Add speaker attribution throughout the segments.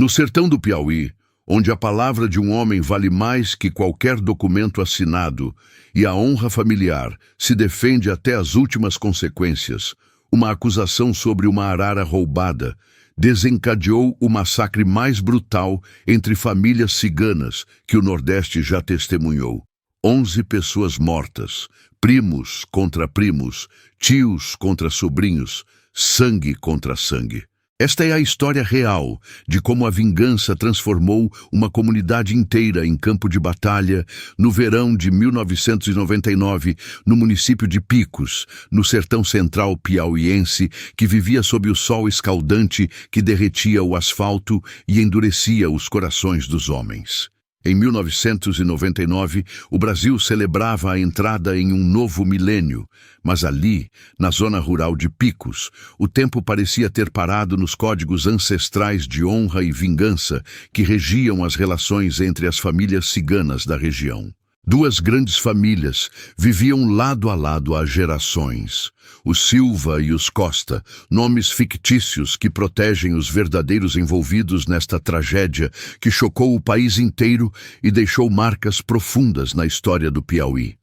Speaker 1: No sertão do Piauí, onde a palavra de um homem vale mais que qualquer documento assinado e a honra familiar se defende até as últimas consequências, uma acusação sobre uma arara roubada desencadeou o massacre mais brutal entre famílias ciganas que o Nordeste já testemunhou. 11 pessoas mortas, primos contra primos, tios contra sobrinhos, sangue contra sangue. Esta é a história real de como a vingança transformou uma comunidade inteira em campo de batalha no verão de 1999, no município de Picos, no sertão central piauiense, que vivia sob o sol escaldante que derretia o asfalto e endurecia os corações dos homens. Em 1999, o Brasil celebrava a entrada em um novo milênio, mas ali, na zona rural de Picos, o tempo parecia ter parado nos códigos ancestrais de honra e vingança que regiam as relações entre as famílias ciganas da região. Duas grandes famílias viviam lado a lado há gerações. Os Silva e os Costa, nomes fictícios que protegem os verdadeiros envolvidos nesta tragédia que chocou o país inteiro e deixou marcas profundas na história do Piauí.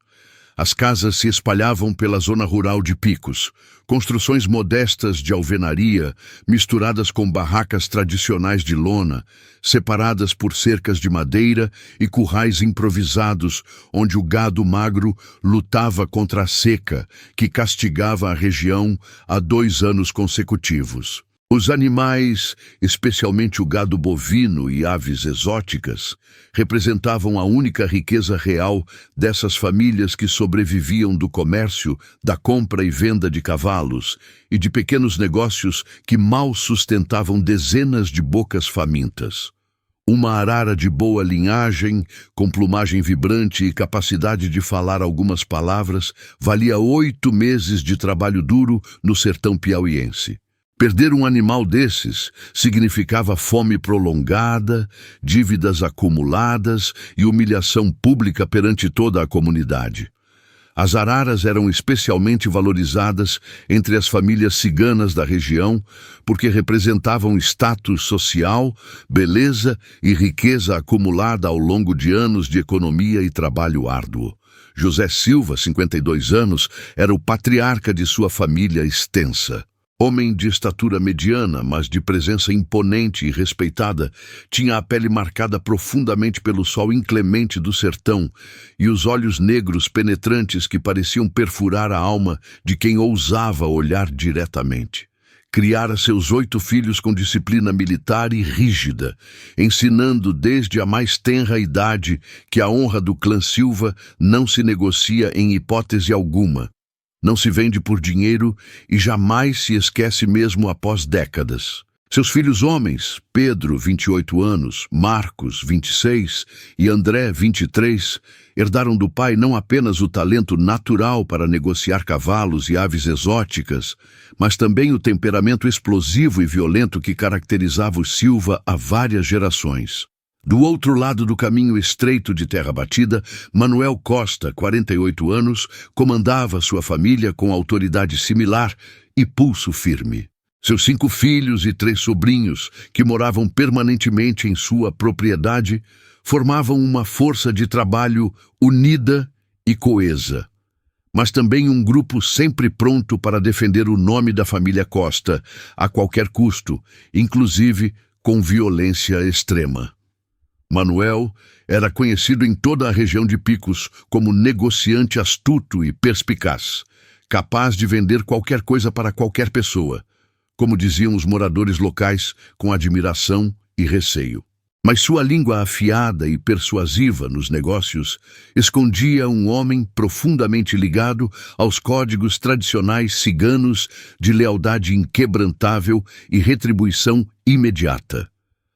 Speaker 1: As casas se espalhavam pela zona rural de Picos, construções modestas de alvenaria, misturadas com barracas tradicionais de lona, separadas por cercas de madeira e currais improvisados, onde o gado magro lutava contra a seca, que castigava a região há 2 anos consecutivos. Os animais, especialmente o gado bovino e aves exóticas, representavam a única riqueza real dessas famílias que sobreviviam do comércio, da compra e venda de cavalos e de pequenos negócios que mal sustentavam dezenas de bocas famintas. Uma arara de boa linhagem, com plumagem vibrante e capacidade de falar algumas palavras, valia 8 meses de trabalho duro no sertão piauiense. Perder um animal desses significava fome prolongada, dívidas acumuladas e humilhação pública perante toda a comunidade. As araras eram especialmente valorizadas entre as famílias ciganas da região porque representavam status social, beleza e riqueza acumulada ao longo de anos de economia e trabalho árduo. José Silva, 52 anos, era o patriarca de sua família extensa. Homem de estatura mediana, mas de presença imponente e respeitada, tinha a pele marcada profundamente pelo sol inclemente do sertão e os olhos negros penetrantes que pareciam perfurar a alma de quem ousava olhar diretamente. Criara seus 8 filhos com disciplina militar e rígida, ensinando desde a mais tenra idade que a honra do clã Silva não se negocia em hipótese alguma. Não se vende por dinheiro e jamais se esquece mesmo após décadas. Seus filhos homens, Pedro, 28 anos, Marcos, 26 e André, 23, herdaram do pai não apenas o talento natural para negociar cavalos e aves exóticas, mas também o temperamento explosivo e violento que caracterizava os Silva há várias gerações. Do outro lado do caminho estreito de terra batida, Manuel Costa, 48 anos, comandava sua família com autoridade similar e pulso firme. Seus 5 filhos e 3 sobrinhos, que moravam permanentemente em sua propriedade, formavam uma força de trabalho unida e coesa, mas também um grupo sempre pronto para defender o nome da família Costa a qualquer custo, inclusive com violência extrema. Manuel era conhecido em toda a região de Picos como negociante astuto e perspicaz, capaz de vender qualquer coisa para qualquer pessoa, como diziam os moradores locais com admiração e receio. Mas sua língua afiada e persuasiva nos negócios escondia um homem profundamente ligado aos códigos tradicionais ciganos de lealdade inquebrantável e retribuição imediata.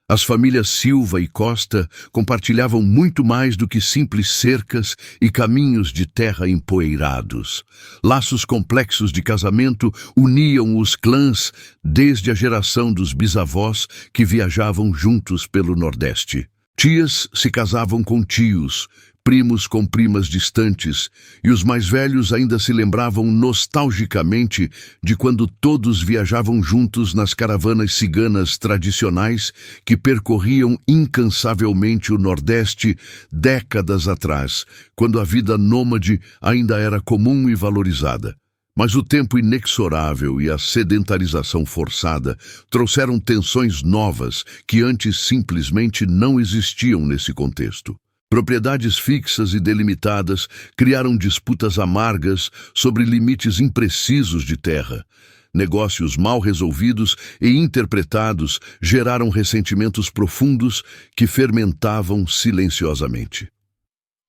Speaker 1: As famílias Silva e Costa compartilhavam muito mais do que simples cercas e caminhos de terra empoeirados. Laços complexos de casamento uniam os clãs desde a geração dos bisavós que viajavam juntos pelo Nordeste. Tias se casavam com tios, primos com primas distantes, e os mais velhos ainda se lembravam nostalgicamente de quando todos viajavam juntos nas caravanas ciganas tradicionais que percorriam incansavelmente o Nordeste décadas atrás, quando a vida nômade ainda era comum e valorizada. Mas o tempo inexorável e a sedentarização forçada trouxeram tensões novas que antes simplesmente não existiam nesse contexto. Propriedades fixas e delimitadas criaram disputas amargas sobre limites imprecisos de terra. Negócios mal resolvidos e interpretados geraram ressentimentos profundos que fermentavam silenciosamente.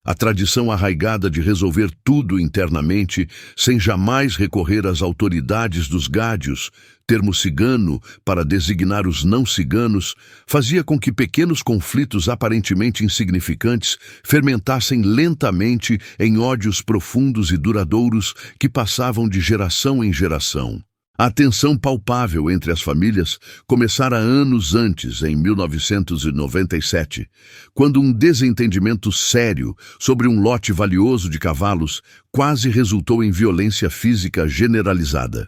Speaker 1: A tradição arraigada de resolver tudo internamente, sem jamais recorrer às autoridades dos gádios, termo cigano para designar os não-ciganos, fazia com que pequenos conflitos aparentemente insignificantes fermentassem lentamente em ódios profundos e duradouros que passavam de geração em geração. A tensão palpável entre as famílias começara anos antes, em 1997, quando um desentendimento sério sobre um lote valioso de cavalos quase resultou em violência física generalizada.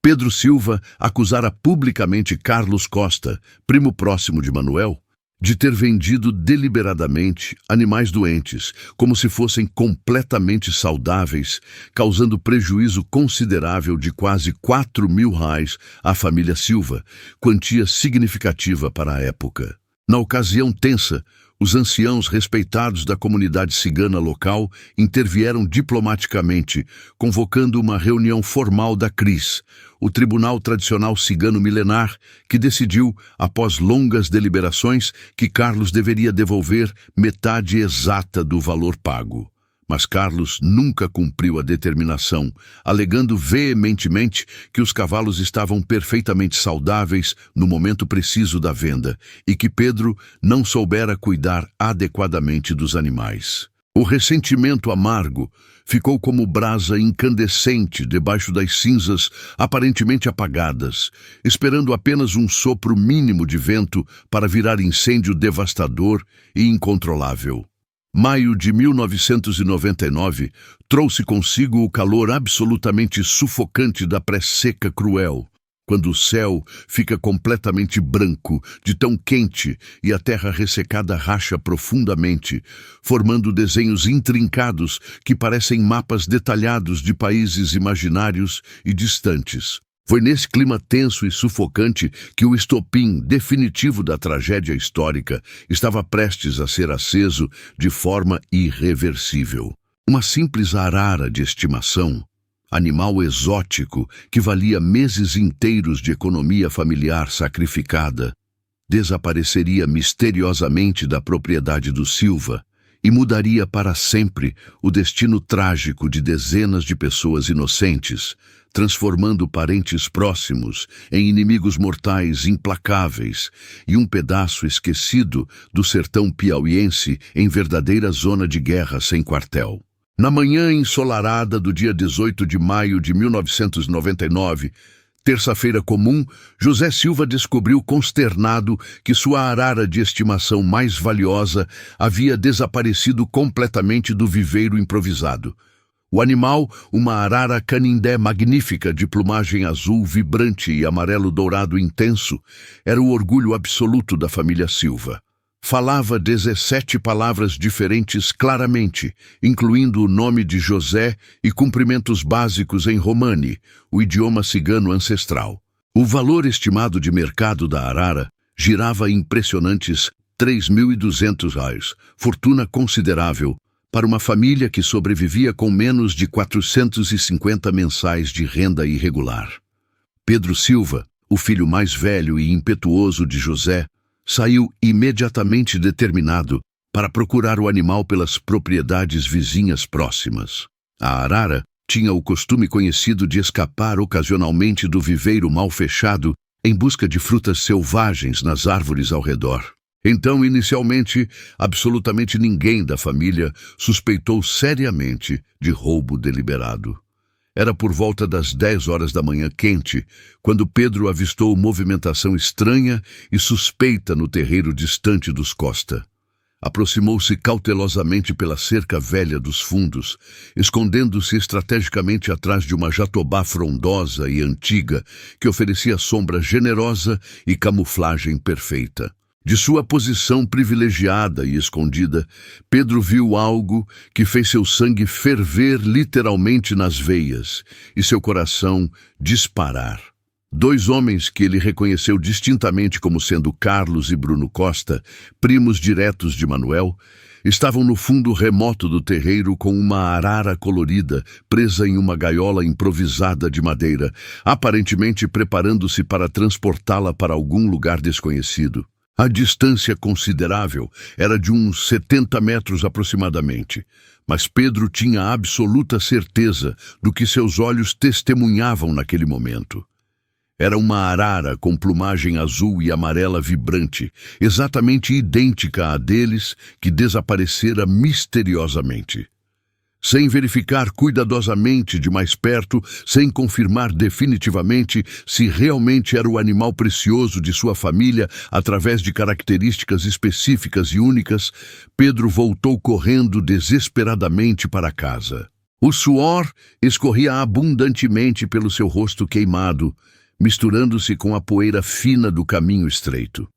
Speaker 1: Pedro Silva acusara publicamente Carlos Costa, primo próximo de Manuel, de ter vendido deliberadamente animais doentes, como se fossem completamente saudáveis, causando prejuízo considerável de quase R$ 4.000 à família Silva, quantia significativa para a época. Na ocasião tensa, os anciãos respeitados da comunidade cigana local intervieram diplomaticamente, convocando uma reunião formal da CRIS, o Tribunal Tradicional Cigano Milenar, que decidiu, após longas deliberações, que Carlos deveria devolver metade exata do valor pago. Mas Carlos nunca cumpriu a determinação, alegando veementemente que os cavalos estavam perfeitamente saudáveis no momento preciso da venda e que Pedro não soubera cuidar adequadamente dos animais. O ressentimento amargo ficou como brasa incandescente debaixo das cinzas aparentemente apagadas, esperando apenas um sopro mínimo de vento para virar incêndio devastador e incontrolável. Maio de 1999 trouxe consigo o calor absolutamente sufocante da pré-seca cruel, quando o céu fica completamente branco de tão quente e a terra ressecada racha profundamente, formando desenhos intrincados que parecem mapas detalhados de países imaginários e distantes. Foi nesse clima tenso e sufocante que o estopim definitivo da tragédia histórica estava prestes a ser aceso de forma irreversível. Uma simples arara de estimação, animal exótico que valia meses inteiros de economia familiar sacrificada, desapareceria misteriosamente da propriedade do Silva e mudaria para sempre o destino trágico de dezenas de pessoas inocentes, transformando parentes próximos em inimigos mortais implacáveis e um pedaço esquecido do sertão piauiense em verdadeira zona de guerra sem quartel. Na manhã ensolarada do dia 18 de maio de 1999, terça-feira comum, José Silva descobriu consternado que sua arara de estimação mais valiosa havia desaparecido completamente do viveiro improvisado. O animal, uma arara canindé magnífica de plumagem azul vibrante e amarelo dourado intenso, era o orgulho absoluto da família Silva. Falava 17 palavras diferentes claramente, incluindo o nome de José e cumprimentos básicos em romani, o idioma cigano ancestral. O valor estimado de mercado da arara girava impressionantes R$ 3.200, fortuna considerável para uma família que sobrevivia com menos de 450 mensais de renda irregular. Pedro Silva, o filho mais velho e impetuoso de José, saiu imediatamente determinado para procurar o animal pelas propriedades vizinhas próximas. A arara tinha o costume conhecido de escapar ocasionalmente do viveiro mal fechado em busca de frutas selvagens nas árvores ao redor. Então, inicialmente, absolutamente ninguém da família suspeitou seriamente de roubo deliberado. Era por volta das 10 horas da manhã quente, quando Pedro avistou movimentação estranha e suspeita no terreiro distante dos Costa. Aproximou-se cautelosamente pela cerca velha dos fundos, escondendo-se estrategicamente atrás de uma jatobá frondosa e antiga que oferecia sombra generosa e camuflagem perfeita. De sua posição privilegiada e escondida, Pedro viu algo que fez seu sangue ferver literalmente nas veias e seu coração disparar. Dois homens que ele reconheceu distintamente como sendo Carlos e Bruno Costa, primos diretos de Manuel, estavam no fundo remoto do terreiro com uma arara colorida presa em uma gaiola improvisada de madeira, aparentemente preparando-se para transportá-la para algum lugar desconhecido. A distância considerável era de uns 70 metros aproximadamente, mas Pedro tinha absoluta certeza do que seus olhos testemunhavam naquele momento. Era uma arara com plumagem azul e amarela vibrante, exatamente idêntica à deles, que desaparecera misteriosamente. Sem verificar cuidadosamente de mais perto, sem confirmar definitivamente se realmente era o animal precioso de sua família através de características específicas e únicas, Pedro voltou correndo desesperadamente para casa. O suor escorria abundantemente pelo seu rosto queimado, misturando-se com a poeira fina do caminho estreito.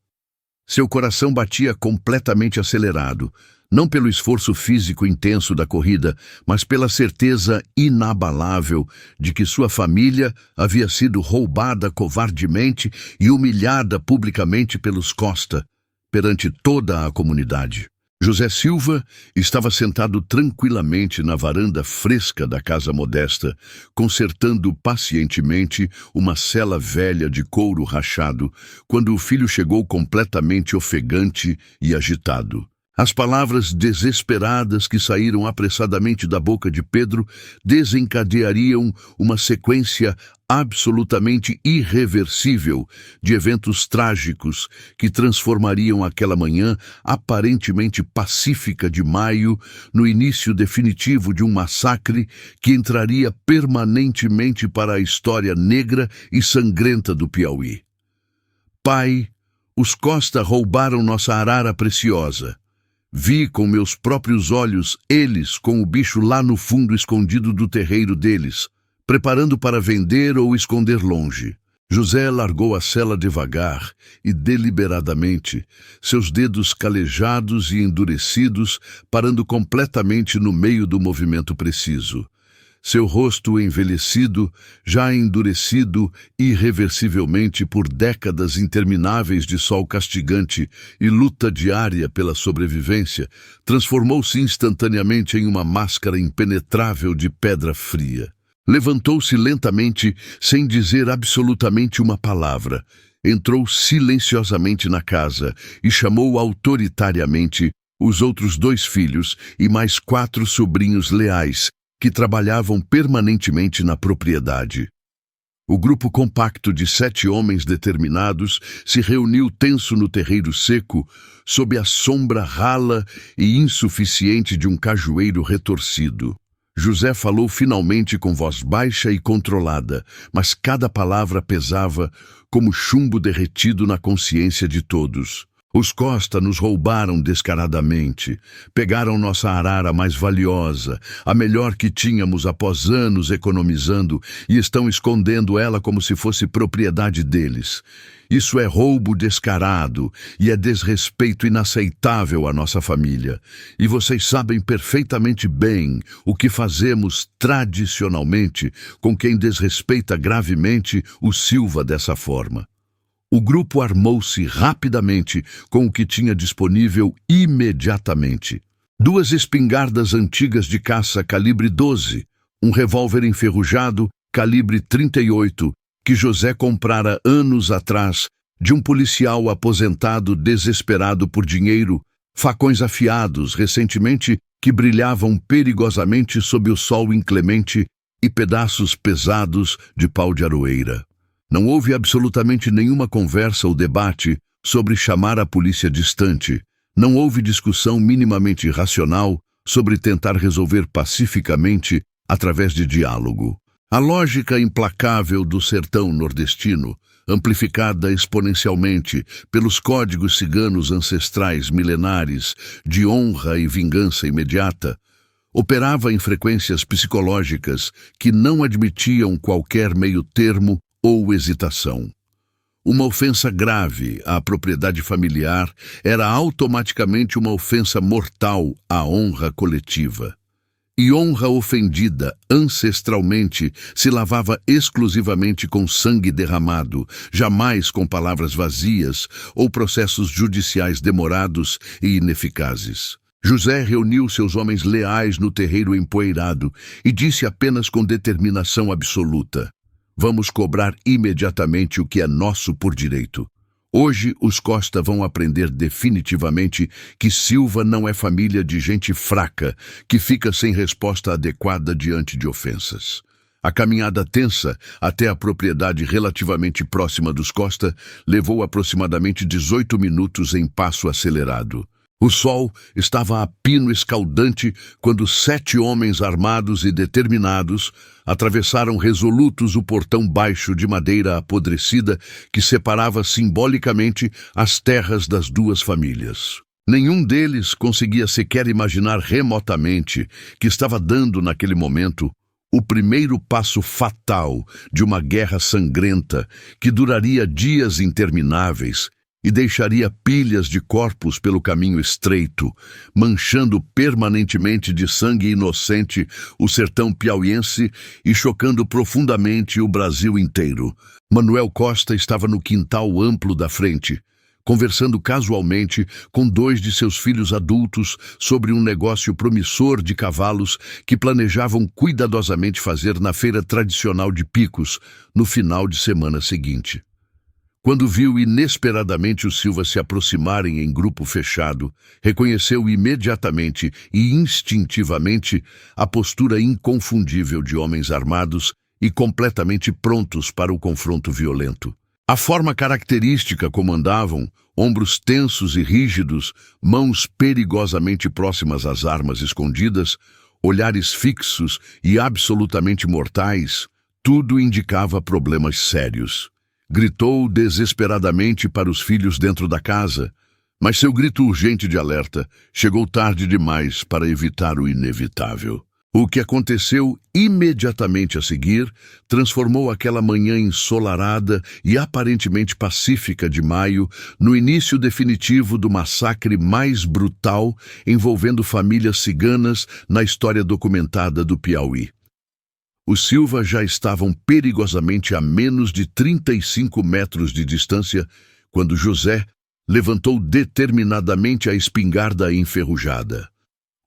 Speaker 1: Seu coração batia completamente acelerado, não pelo esforço físico intenso da corrida, mas pela certeza inabalável de que sua família havia sido roubada covardemente e humilhada publicamente pelos Costa, perante toda a comunidade. José Silva estava sentado tranquilamente na varanda fresca da casa modesta, consertando pacientemente uma sela velha de couro rachado, quando o filho chegou completamente ofegante e agitado. As palavras desesperadas que saíram apressadamente da boca de Pedro desencadeariam uma sequência absolutamente irreversível de eventos trágicos que transformariam aquela manhã aparentemente pacífica de maio no início definitivo de um massacre que entraria permanentemente para a história negra e sangrenta do Piauí. Pai, os Costa roubaram nossa arara preciosa. Vi com meus próprios olhos eles com o bicho lá no fundo escondido do terreiro deles, preparando para vender ou esconder longe. José largou a sela devagar e deliberadamente, seus dedos calejados e endurecidos, parando completamente no meio do movimento preciso. Seu rosto envelhecido, já endurecido irreversivelmente por décadas intermináveis de sol castigante e luta diária pela sobrevivência, transformou-se instantaneamente em uma máscara impenetrável de pedra fria. Levantou-se lentamente, sem dizer absolutamente uma palavra. Entrou silenciosamente na casa e chamou autoritariamente os outros 2 filhos e mais 4 sobrinhos leais, que trabalhavam permanentemente na propriedade. O grupo compacto de 7 homens determinados se reuniu tenso no terreiro seco, sob a sombra rala e insuficiente de um cajueiro retorcido. José falou finalmente com voz baixa e controlada, mas cada palavra pesava como chumbo derretido na consciência de todos. Os Costa nos roubaram descaradamente, pegaram nossa arara mais valiosa, a melhor que tínhamos após anos economizando, e estão escondendo ela como se fosse propriedade deles. Isso é roubo descarado e é desrespeito inaceitável à nossa família. E vocês sabem perfeitamente bem o que fazemos tradicionalmente com quem desrespeita gravemente o Silva dessa forma. O grupo armou-se rapidamente com o que tinha disponível imediatamente. 2 espingardas antigas de caça calibre 12, um revólver enferrujado calibre 38, que José comprara anos atrás de um policial aposentado desesperado por dinheiro, facões afiados recentemente que brilhavam perigosamente sob o sol inclemente e pedaços pesados de pau de aroeira. Não houve absolutamente nenhuma conversa ou debate sobre chamar a polícia distante. Não houve discussão minimamente racional sobre tentar resolver pacificamente através de diálogo. A lógica implacável do sertão nordestino, amplificada exponencialmente pelos códigos ciganos ancestrais milenares de honra e vingança imediata, operava em frequências psicológicas que não admitiam qualquer meio-termo ou hesitação. Uma ofensa grave à propriedade familiar era automaticamente uma ofensa mortal à honra coletiva. E honra ofendida ancestralmente se lavava exclusivamente com sangue derramado, jamais com palavras vazias ou processos judiciais demorados e ineficazes. José reuniu seus homens leais no terreiro empoeirado e disse apenas com determinação absoluta: vamos cobrar imediatamente o que é nosso por direito. Hoje os Costa vão aprender definitivamente que Silva não é família de gente fraca, que fica sem resposta adequada diante de ofensas. A caminhada tensa até a propriedade relativamente próxima dos Costa levou aproximadamente 18 minutos em passo acelerado. O sol estava a pino escaldante quando 7 homens armados e determinados atravessaram resolutos o portão baixo de madeira apodrecida que separava simbolicamente as terras das duas famílias. Nenhum deles conseguia sequer imaginar remotamente que estava dando naquele momento o primeiro passo fatal de uma guerra sangrenta que duraria dias intermináveis e deixaria pilhas de corpos pelo caminho estreito, manchando permanentemente de sangue inocente o sertão piauiense e chocando profundamente o Brasil inteiro. Manuel Costa estava no quintal amplo da frente, conversando casualmente com 2 de seus filhos adultos sobre um negócio promissor de cavalos que planejavam cuidadosamente fazer na feira tradicional de Picos no final de semana seguinte. Quando viu inesperadamente os Silva se aproximarem em grupo fechado, reconheceu imediatamente e instintivamente a postura inconfundível de homens armados e completamente prontos para o confronto violento. A forma característica como andavam, ombros tensos e rígidos, mãos perigosamente próximas às armas escondidas, olhares fixos e absolutamente mortais, tudo indicava problemas sérios. Gritou desesperadamente para os filhos dentro da casa, mas seu grito urgente de alerta chegou tarde demais para evitar o inevitável. O que aconteceu imediatamente a seguir transformou aquela manhã ensolarada e aparentemente pacífica de maio no início definitivo do massacre mais brutal envolvendo famílias ciganas na história documentada do Piauí. Os Silva já estavam perigosamente a menos de 35 metros de distância quando José levantou determinadamente a espingarda enferrujada.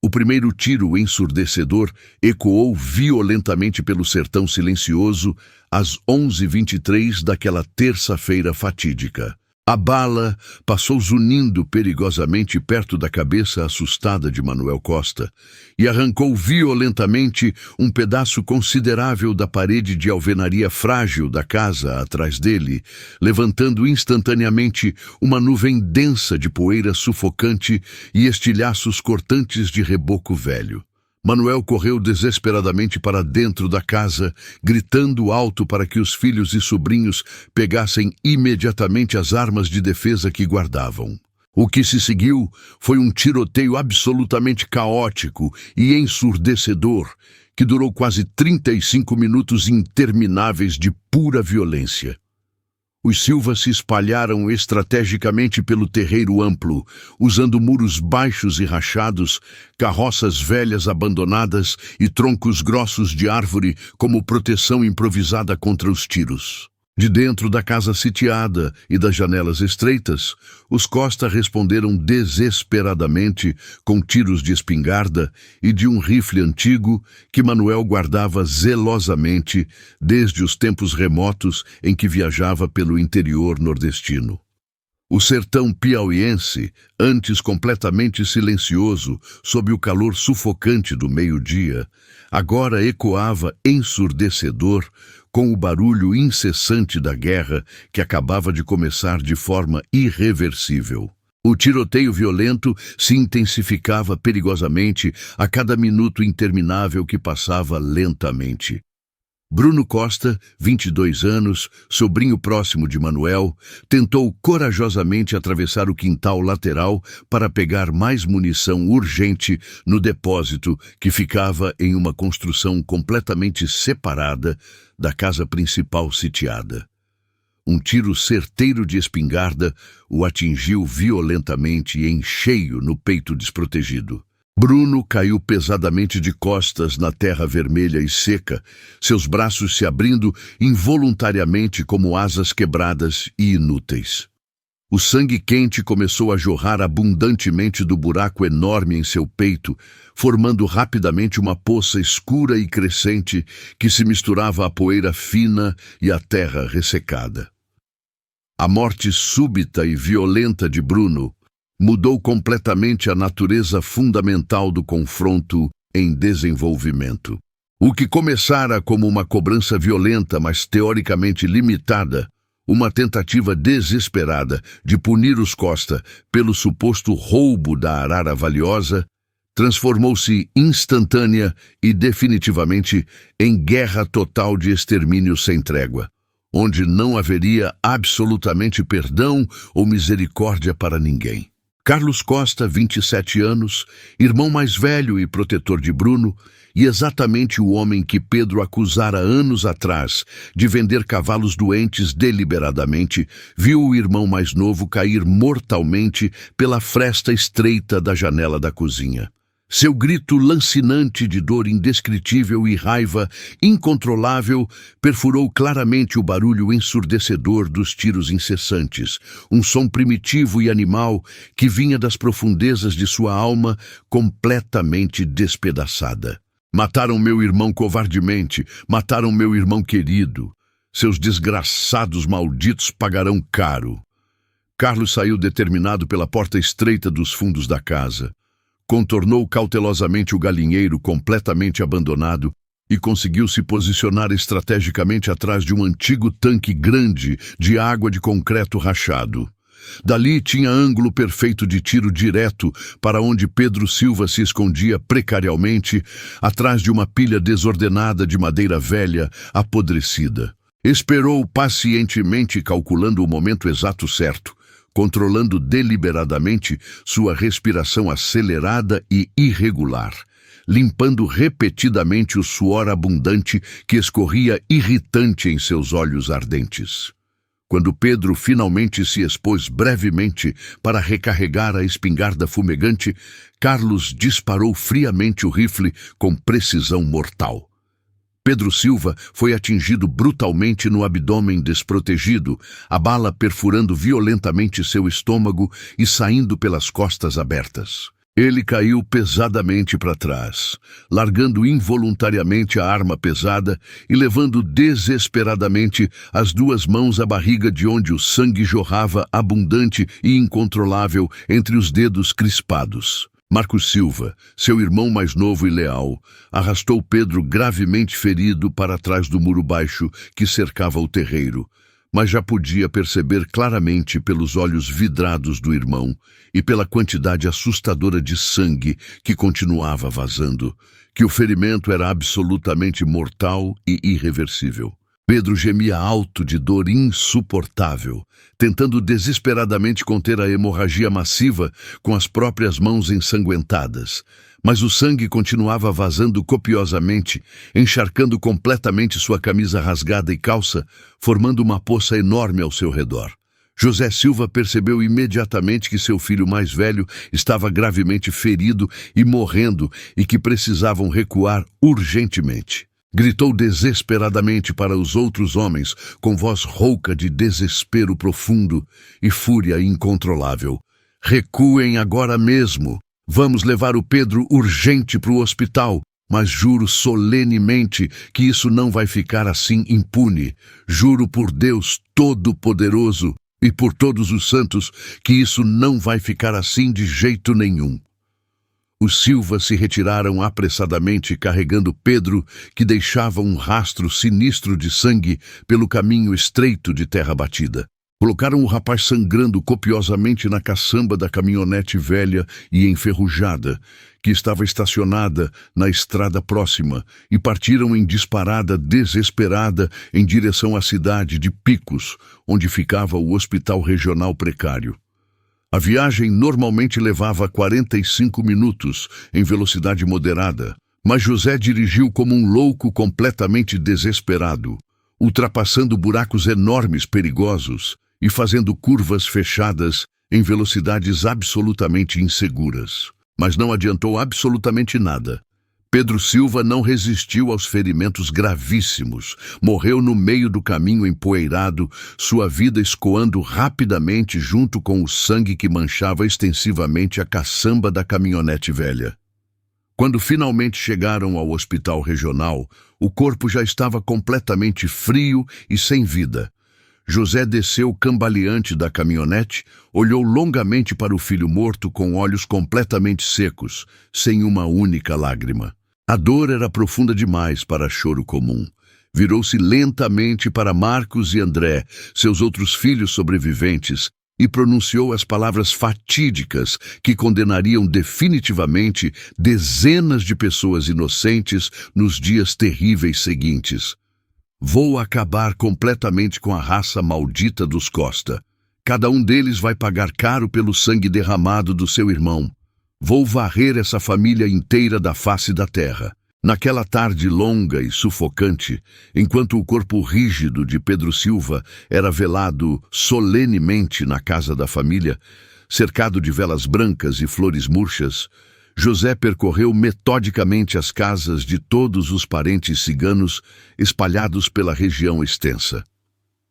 Speaker 1: O primeiro tiro ensurdecedor ecoou violentamente pelo sertão silencioso às 11h23 daquela terça-feira fatídica. A bala passou zunindo perigosamente perto da cabeça assustada de Manuel Costa e arrancou violentamente um pedaço considerável da parede de alvenaria frágil da casa atrás dele, levantando instantaneamente uma nuvem densa de poeira sufocante e estilhaços cortantes de reboco velho. Manuel correu desesperadamente para dentro da casa, gritando alto para que os filhos e sobrinhos pegassem imediatamente as armas de defesa que guardavam. O que se seguiu foi um tiroteio absolutamente caótico e ensurdecedor, que durou quase 35 minutos intermináveis de pura violência. Os Silva se espalharam estrategicamente pelo terreiro amplo, usando muros baixos e rachados, carroças velhas abandonadas e troncos grossos de árvore como proteção improvisada contra os tiros. De dentro da casa sitiada e das janelas estreitas, os Costa responderam desesperadamente com tiros de espingarda e de um rifle antigo que Manuel guardava zelosamente desde os tempos remotos em que viajava pelo interior nordestino. O sertão piauiense, antes completamente silencioso sob o calor sufocante do meio-dia, agora ecoava ensurdecedor com o barulho incessante da guerra que acabava de começar de forma irreversível. O tiroteio violento se intensificava perigosamente a cada minuto interminável que passava lentamente. Bruno Costa, 22 anos, sobrinho próximo de Manuel, tentou corajosamente atravessar o quintal lateral para pegar mais munição urgente no depósito que ficava em uma construção completamente separada da casa principal sitiada. Um tiro certeiro de espingarda o atingiu violentamente e em cheio no peito desprotegido. Bruno caiu pesadamente de costas na terra vermelha e seca, seus braços se abrindo involuntariamente como asas quebradas e inúteis. O sangue quente começou a jorrar abundantemente do buraco enorme em seu peito, formando rapidamente uma poça escura e crescente que se misturava à poeira fina e à terra ressecada. A morte súbita e violenta de Bruno mudou completamente a natureza fundamental do confronto em desenvolvimento. O que começara como uma cobrança violenta, mas teoricamente limitada, uma tentativa desesperada de punir os Costa pelo suposto roubo da arara valiosa, transformou-se instantânea e definitivamente em guerra total de extermínio sem trégua, onde não haveria absolutamente perdão ou misericórdia para ninguém. Carlos Costa, 27 anos, irmão mais velho e protetor de Bruno, e exatamente o homem que Pedro acusara anos atrás de vender cavalos doentes deliberadamente, viu o irmão mais novo cair mortalmente pela fresta estreita da janela da cozinha. Seu grito lancinante de dor indescritível e raiva incontrolável perfurou claramente o barulho ensurdecedor dos tiros incessantes, um som primitivo e animal que vinha das profundezas de sua alma completamente despedaçada. Mataram meu irmão covardemente, mataram meu irmão querido. Seus desgraçados malditos pagarão caro. Carlos saiu determinado pela porta estreita dos fundos da casa. Contornou cautelosamente o galinheiro completamente abandonado e conseguiu se posicionar estrategicamente atrás de um antigo tanque grande de água de concreto rachado. Dali tinha ângulo perfeito de tiro direto para onde Pedro Silva se escondia precariamente atrás de uma pilha desordenada de madeira velha, apodrecida. Esperou pacientemente, calculando o momento exato certo, controlando deliberadamente sua respiração acelerada e irregular, limpando repetidamente o suor abundante que escorria irritante em seus olhos ardentes. Quando Pedro finalmente se expôs brevemente para recarregar a espingarda fumegante, Carlos disparou friamente o rifle com precisão mortal. Pedro Silva foi atingido brutalmente no abdômen desprotegido, a bala perfurando violentamente seu estômago e saindo pelas costas abertas. Ele caiu pesadamente para trás, largando involuntariamente a arma pesada e levando desesperadamente as duas mãos à barriga de onde o sangue jorrava abundante e incontrolável entre os dedos crispados. Marcos Silva, seu irmão mais novo e leal, arrastou Pedro gravemente ferido para trás do muro baixo que cercava o terreiro, mas já podia perceber claramente pelos olhos vidrados do irmão e pela quantidade assustadora de sangue que continuava vazando, que o ferimento era absolutamente mortal e irreversível. Pedro gemia alto de dor insuportável, tentando desesperadamente conter a hemorragia massiva com as próprias mãos ensanguentadas. Mas o sangue continuava vazando copiosamente, encharcando completamente sua camisa rasgada e calça, formando uma poça enorme ao seu redor. José Silva percebeu imediatamente que seu filho mais velho estava gravemente ferido e morrendo e que precisavam recuar urgentemente. Gritou desesperadamente para os outros homens, com voz rouca de desespero profundo e fúria incontrolável. Recuem agora mesmo! Vamos levar o Pedro urgente para o hospital, mas juro solenemente que isso não vai ficar assim impune. Juro por Deus Todo-Poderoso e por todos os santos que isso não vai ficar assim de jeito nenhum. Os Silva se retiraram apressadamente carregando Pedro, que deixava um rastro sinistro de sangue pelo caminho estreito de terra batida. Colocaram o rapaz sangrando copiosamente na caçamba da caminhonete velha e enferrujada, que estava estacionada na estrada próxima, e partiram em disparada desesperada em direção à cidade de Picos, onde ficava o hospital regional precário. A viagem normalmente levava 45 minutos em velocidade moderada, mas José dirigiu como um louco completamente desesperado, ultrapassando buracos enormes perigosos e fazendo curvas fechadas em velocidades absolutamente inseguras. Mas não adiantou absolutamente nada. Pedro Silva não resistiu aos ferimentos gravíssimos. Morreu no meio do caminho empoeirado, sua vida escoando rapidamente junto com o sangue que manchava extensivamente a caçamba da caminhonete velha. Quando finalmente chegaram ao hospital regional, o corpo já estava completamente frio e sem vida. José desceu cambaleante da caminhonete, olhou longamente para o filho morto com olhos completamente secos, sem uma única lágrima. A dor era profunda demais para choro comum. Virou-se lentamente para Marcos e André, seus outros filhos sobreviventes, e pronunciou as palavras fatídicas que condenariam definitivamente dezenas de pessoas inocentes nos dias terríveis seguintes. Vou acabar completamente com a raça maldita dos Costa. Cada um deles vai pagar caro pelo sangue derramado do seu irmão. Vou varrer essa família inteira da face da terra. Naquela tarde longa e sufocante, enquanto o corpo rígido de Pedro Silva era velado solenemente na casa da família, cercado de velas brancas e flores murchas, José percorreu metodicamente as casas de todos os parentes ciganos espalhados pela região extensa.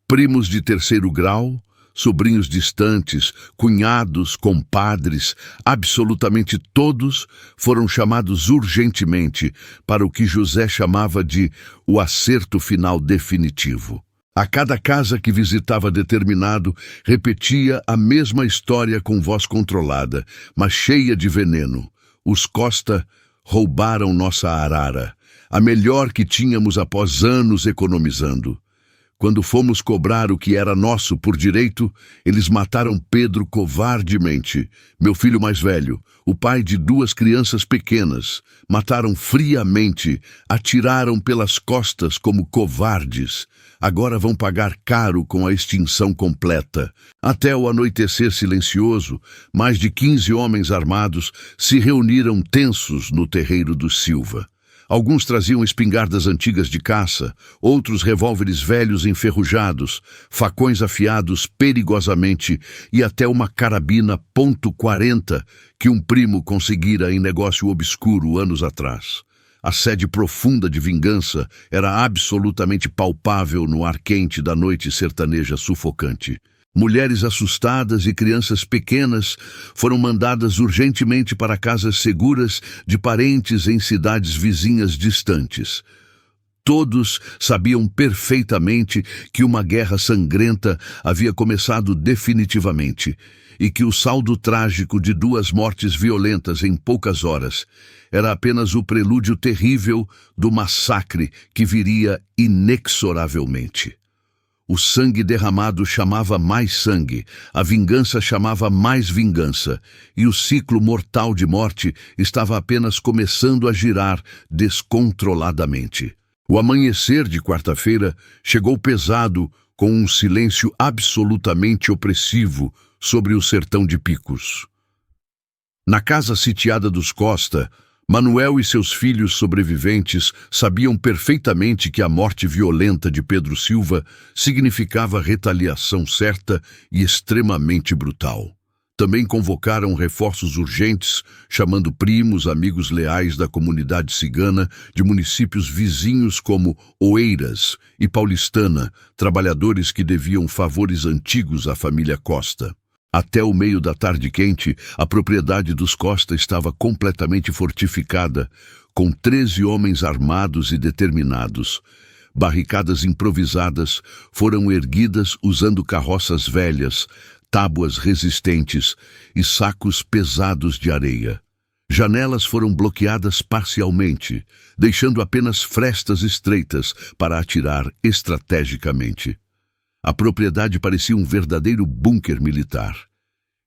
Speaker 1: Primos de terceiro grau, sobrinhos distantes, cunhados, compadres, absolutamente todos foram chamados urgentemente para o que José chamava de o acerto final definitivo. A cada casa que visitava determinado, repetia a mesma história com voz controlada, mas cheia de veneno. Os Costa roubaram nossa arara, a melhor que tínhamos após anos economizando. Quando fomos cobrar o que era nosso por direito, eles mataram Pedro covardemente, meu filho mais velho, o pai de 2 crianças pequenas. Mataram friamente, atiraram pelas costas como covardes. Agora vão pagar caro com a extinção completa. Até o anoitecer silencioso, mais de 15 homens armados se reuniram tensos no terreiro dos Silva. Alguns traziam espingardas antigas de caça, outros revólveres velhos enferrujados, facões afiados perigosamente e até uma carabina .40 que um primo conseguira em negócio obscuro anos atrás. A sede profunda de vingança era absolutamente palpável no ar quente da noite sertaneja sufocante. Mulheres assustadas e crianças pequenas foram mandadas urgentemente para casas seguras de parentes em cidades vizinhas distantes. Todos sabiam perfeitamente que uma guerra sangrenta havia começado definitivamente e que o saldo trágico de 2 mortes violentas em poucas horas era apenas o prelúdio terrível do massacre que viria inexoravelmente. O sangue derramado chamava mais sangue, a vingança chamava mais vingança, e o ciclo mortal de morte estava apenas começando a girar descontroladamente. O amanhecer de quarta-feira chegou pesado, com um silêncio absolutamente opressivo sobre o sertão de Picos. Na casa sitiada dos Costa, Manuel e seus filhos sobreviventes sabiam perfeitamente que a morte violenta de Pedro Silva significava retaliação certa e extremamente brutal. Também convocaram reforços urgentes, chamando primos, amigos leais da comunidade cigana de municípios vizinhos como Oeiras e Paulistana, trabalhadores que deviam favores antigos à família Costa. Até o meio da tarde quente, a propriedade dos Costa estava completamente fortificada, com 13 homens armados e determinados. Barricadas improvisadas foram erguidas usando carroças velhas, tábuas resistentes e sacos pesados de areia. Janelas foram bloqueadas parcialmente, deixando apenas frestas estreitas para atirar estrategicamente. A propriedade parecia um verdadeiro bunker militar,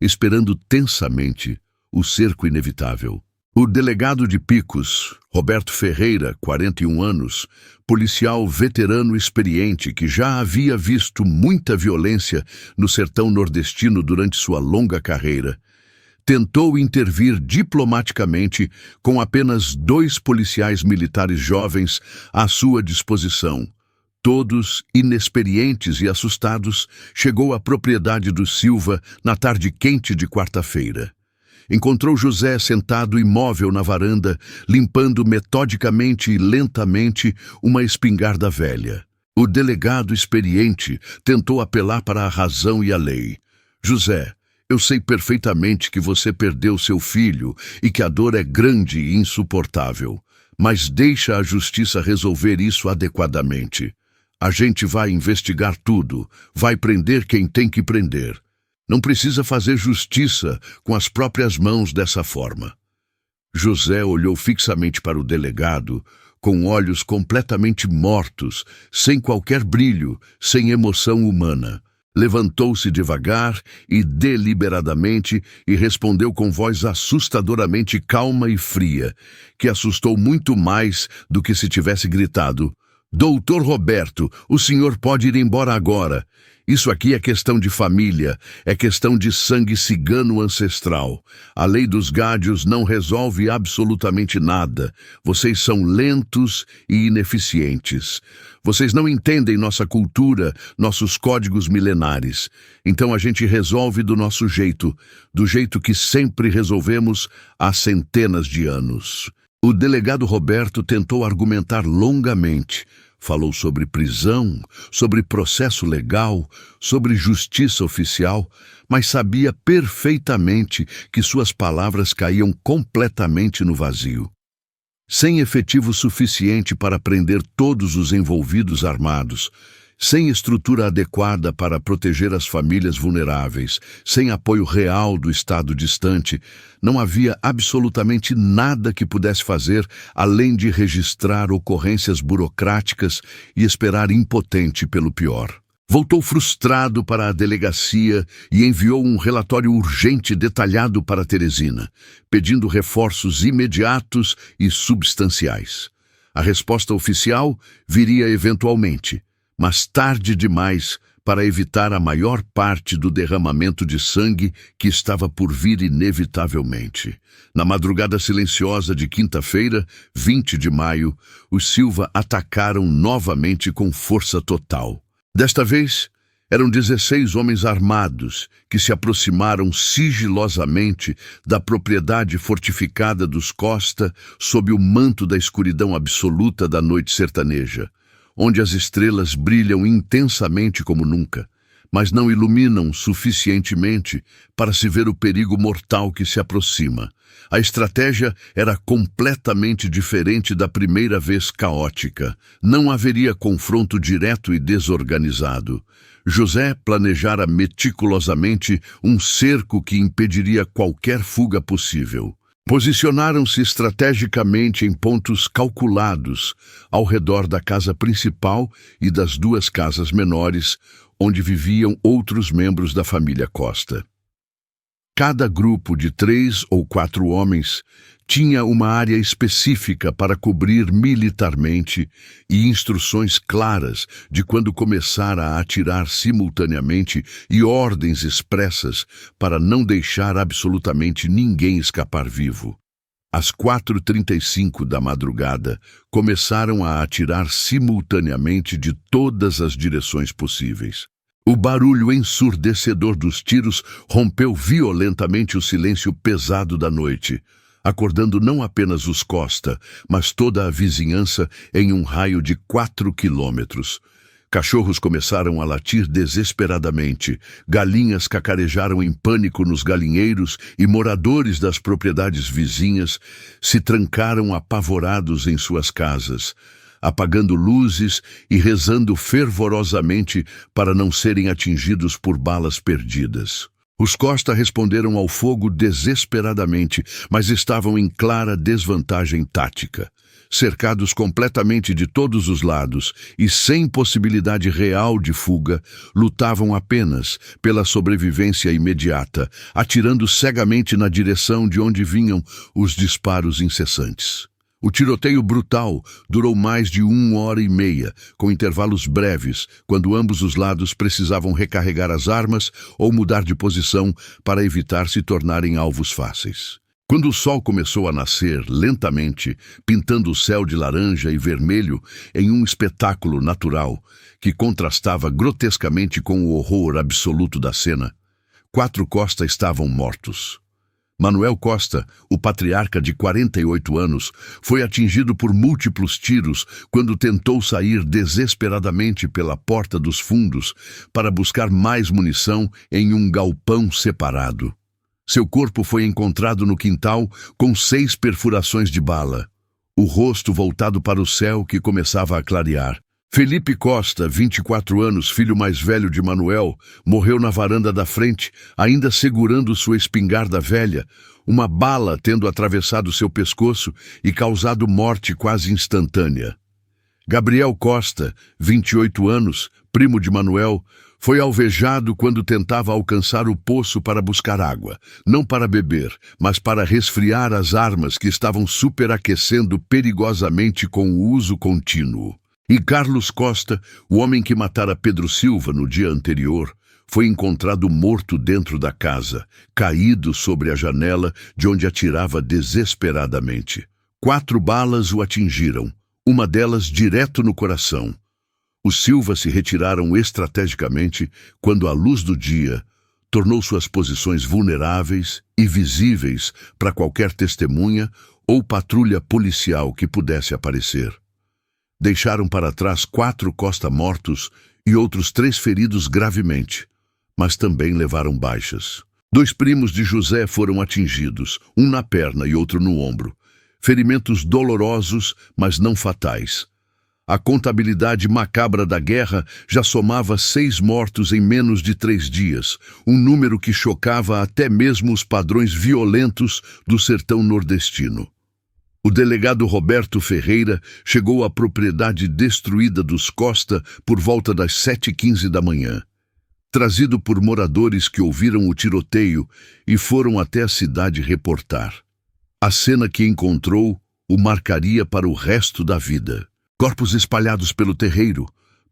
Speaker 1: esperando tensamente o cerco inevitável. O delegado de Picos, Roberto Ferreira, 41 anos, policial veterano experiente que já havia visto muita violência no sertão nordestino durante sua longa carreira, tentou intervir diplomaticamente com apenas 2 policiais militares jovens à sua disposição. Todos, inexperientes e assustados, chegou à propriedade do Silva na tarde quente de quarta-feira. Encontrou José sentado imóvel na varanda, limpando metodicamente e lentamente uma espingarda velha. O delegado experiente tentou apelar para a razão e a lei. José, eu sei perfeitamente que você perdeu seu filho e que a dor é grande e insuportável, mas deixa a justiça resolver isso adequadamente. A gente vai investigar tudo, vai prender quem tem que prender. Não precisa fazer justiça com as próprias mãos dessa forma. José olhou fixamente para o delegado, com olhos completamente mortos, sem qualquer brilho, sem emoção humana. Levantou-se devagar e deliberadamente e respondeu com voz assustadoramente calma e fria, que assustou muito mais do que se tivesse gritado: Doutor Roberto, o senhor pode ir embora agora. Isso aqui é questão de família, é questão de sangue cigano ancestral. A lei dos gádios não resolve absolutamente nada. Vocês são lentos e ineficientes. Vocês não entendem nossa cultura, nossos códigos milenares. Então a gente resolve do nosso jeito, do jeito que sempre resolvemos há centenas de anos. O delegado Roberto tentou argumentar longamente. Falou sobre prisão, sobre processo legal, sobre justiça oficial, mas sabia perfeitamente que suas palavras caíam completamente no vazio. Sem efetivo suficiente para prender todos os envolvidos armados, sem estrutura adequada para proteger as famílias vulneráveis, sem apoio real do Estado distante, não havia absolutamente nada que pudesse fazer além de registrar ocorrências burocráticas e esperar impotente pelo pior. Voltou frustrado para a delegacia e enviou um relatório urgente detalhado para Teresina, pedindo reforços imediatos e substanciais. A resposta oficial viria eventualmente, mas tarde demais para evitar a maior parte do derramamento de sangue que estava por vir inevitavelmente. Na madrugada silenciosa de quinta-feira, 20 de maio, os Silva atacaram novamente com força total. Desta vez, eram 16 homens armados que se aproximaram sigilosamente da propriedade fortificada dos Costa sob o manto da escuridão absoluta da noite sertaneja, onde as estrelas brilham intensamente como nunca, mas não iluminam suficientemente para se ver o perigo mortal que se aproxima. A estratégia era completamente diferente da primeira vez caótica. Não haveria confronto direto e desorganizado. José planejara meticulosamente um cerco que impediria qualquer fuga possível. Posicionaram-se estrategicamente em pontos calculados ao redor da casa principal e das 2 casas menores, onde viviam outros membros da família Costa. Cada grupo de 3 ou 4 homens tinha uma área específica para cobrir militarmente e instruções claras de quando começar a atirar simultaneamente e ordens expressas para não deixar absolutamente ninguém escapar vivo. Às 4h35 da madrugada, começaram a atirar simultaneamente de todas as direções possíveis. O barulho ensurdecedor dos tiros rompeu violentamente o silêncio pesado da noite, acordando não apenas os Costa, mas toda a vizinhança em um raio de 4 quilômetros. Cachorros começaram a latir desesperadamente, galinhas cacarejaram em pânico nos galinheiros e moradores das propriedades vizinhas se trancaram apavorados em suas casas, apagando luzes e rezando fervorosamente para não serem atingidos por balas perdidas. Os Costa responderam ao fogo desesperadamente, mas estavam em clara desvantagem tática. cercados completamente de todos os lados e sem possibilidade real de fuga, lutavam apenas pela sobrevivência imediata, atirando cegamente na direção de onde vinham os disparos incessantes. O tiroteio brutal durou mais de 1h30, com intervalos breves, quando ambos os lados precisavam recarregar as armas ou mudar de posição para evitar se tornarem alvos fáceis. Quando o sol começou a nascer lentamente, pintando o céu de laranja e vermelho em um espetáculo natural que contrastava grotescamente com o horror absoluto da cena, 4 Costa estavam mortos. Manuel Costa, o patriarca de 48 anos, foi atingido por múltiplos tiros quando tentou sair desesperadamente pela porta dos fundos para buscar mais munição em um galpão separado. Seu corpo foi encontrado no quintal com 6 perfurações de bala, o rosto voltado para o céu que começava a clarear. Felipe Costa, 24 anos, filho mais velho de Manuel, morreu na varanda da frente, ainda segurando sua espingarda velha, uma bala tendo atravessado seu pescoço e causado morte quase instantânea. Gabriel Costa, 28 anos, primo de Manuel, foi alvejado quando tentava alcançar o poço para buscar água, não para beber, mas para resfriar as armas que estavam superaquecendo perigosamente com o uso contínuo. E Carlos Costa, o homem que matara Pedro Silva no dia anterior, foi encontrado morto dentro da casa, caído sobre a janela de onde atirava desesperadamente. 4 balas o atingiram, uma delas direto no coração. Os Silva se retiraram estrategicamente quando a luz do dia tornou suas posições vulneráveis e visíveis para qualquer testemunha ou patrulha policial que pudesse aparecer. Deixaram para trás 4 Costa mortos e outros 3 feridos gravemente, mas também levaram baixas. 2 primos de José foram atingidos, um na perna e outro no ombro. Ferimentos dolorosos, mas não fatais. A contabilidade macabra da guerra já somava 6 mortos em menos de 3 dias, um número que chocava até mesmo os padrões violentos do sertão nordestino. O delegado Roberto Ferreira chegou à propriedade destruída dos Costa por volta das 7h15 da manhã. Trazido por moradores que ouviram o tiroteio e foram até a cidade reportar. A cena que encontrou o marcaria para o resto da vida. Corpos espalhados pelo terreiro,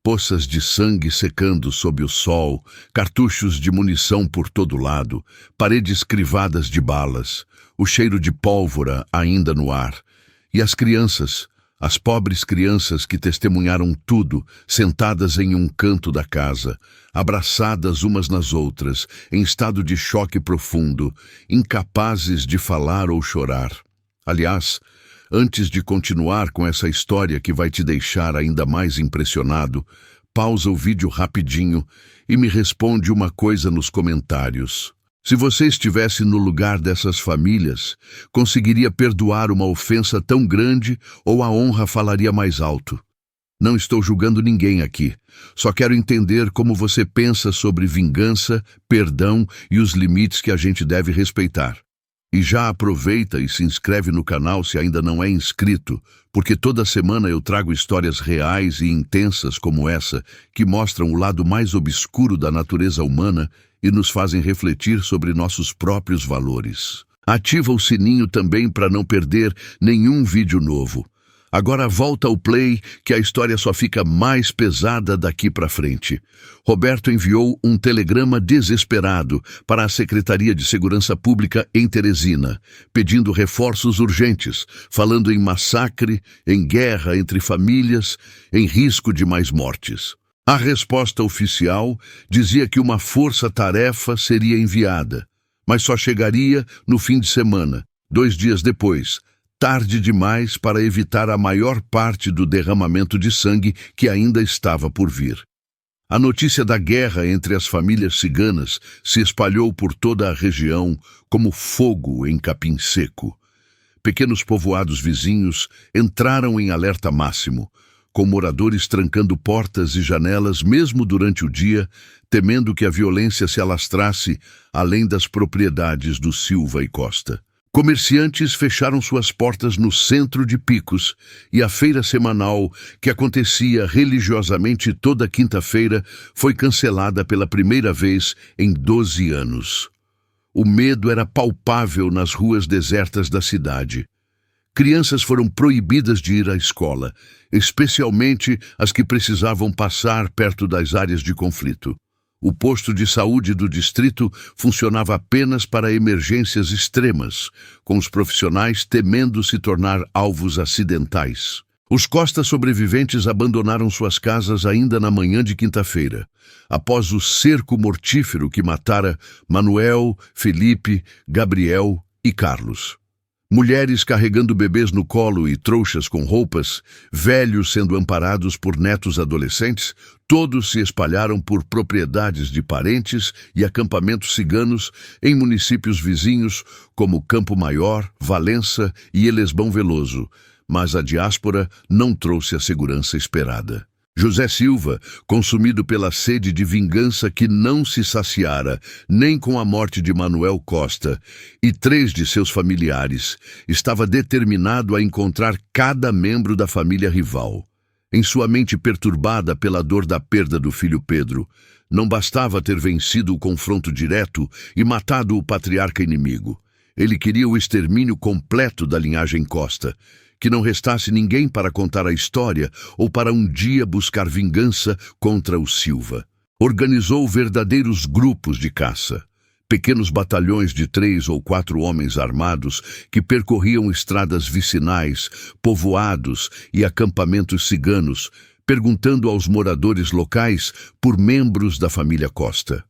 Speaker 1: poças de sangue secando sob o sol, cartuchos de munição por todo lado, paredes crivadas de balas, o cheiro de pólvora ainda no ar, e as crianças, as pobres crianças que testemunharam tudo, sentadas em um canto da casa, abraçadas umas nas outras, em estado de choque profundo, incapazes de falar ou chorar. Aliás, antes de continuar com essa história que vai te deixar ainda mais impressionado, pausa o vídeo rapidinho e me responde uma coisa nos comentários. Se você estivesse no lugar dessas famílias, conseguiria perdoar uma ofensa tão grande ou a honra falaria mais alto? Não estou julgando ninguém aqui. Só quero entender como você pensa sobre vingança, perdão e os limites que a gente deve respeitar. E já aproveita e se inscreve no canal se ainda não é inscrito, porque toda semana eu trago histórias reais e intensas como essa, que mostram o lado mais obscuro da natureza humana e nos fazem refletir sobre nossos próprios valores. Ativa o sininho também para não perder nenhum vídeo novo. Agora volta ao play, que a história só fica mais pesada daqui para frente. Roberto enviou um telegrama desesperado para a Secretaria de Segurança Pública em Teresina, pedindo reforços urgentes, falando em massacre, em guerra entre famílias, em risco de mais mortes. A resposta oficial dizia que uma força-tarefa seria enviada, mas só chegaria no fim de semana, 2 dias depois, tarde demais para evitar a maior parte do derramamento de sangue que ainda estava por vir. A notícia da guerra entre as famílias ciganas se espalhou por toda a região como fogo em capim seco. Pequenos povoados vizinhos entraram em alerta máximo, com moradores trancando portas e janelas mesmo durante o dia, temendo que a violência se alastrasse além das propriedades do Silva e Costa. Comerciantes fecharam suas portas no centro de Picos e a feira semanal, que acontecia religiosamente toda quinta-feira, foi cancelada pela primeira vez em 12 anos. O medo era palpável nas ruas desertas da cidade. Crianças foram proibidas de ir à escola, especialmente as que precisavam passar perto das áreas de conflito. O posto de saúde do distrito funcionava apenas para emergências extremas, com os profissionais temendo se tornar alvos acidentais. Os Costa sobreviventes abandonaram suas casas ainda na manhã de quinta-feira, após o cerco mortífero que matara Manuel, Felipe, Gabriel e Carlos. Mulheres carregando bebês no colo e trouxas com roupas, velhos sendo amparados por netos adolescentes, todos se espalharam por propriedades de parentes e acampamentos ciganos em municípios vizinhos como Campo Maior, Valença e Elesbão Veloso, mas a diáspora não trouxe a segurança esperada. José Silva, consumido pela sede de vingança que não se saciara nem com a morte de Manuel Costa e 3 de seus familiares, estava determinado a encontrar cada membro da família rival. Em sua mente perturbada pela dor da perda do filho Pedro, não bastava ter vencido o confronto direto e matado o patriarca inimigo. Ele queria o extermínio completo da linhagem Costa, que não restasse ninguém para contar a história ou para um dia buscar vingança contra o Silva. Organizou verdadeiros grupos de caça, pequenos batalhões de 3 ou 4 homens armados que percorriam estradas vicinais, povoados e acampamentos ciganos, perguntando aos moradores locais por membros da família Costa.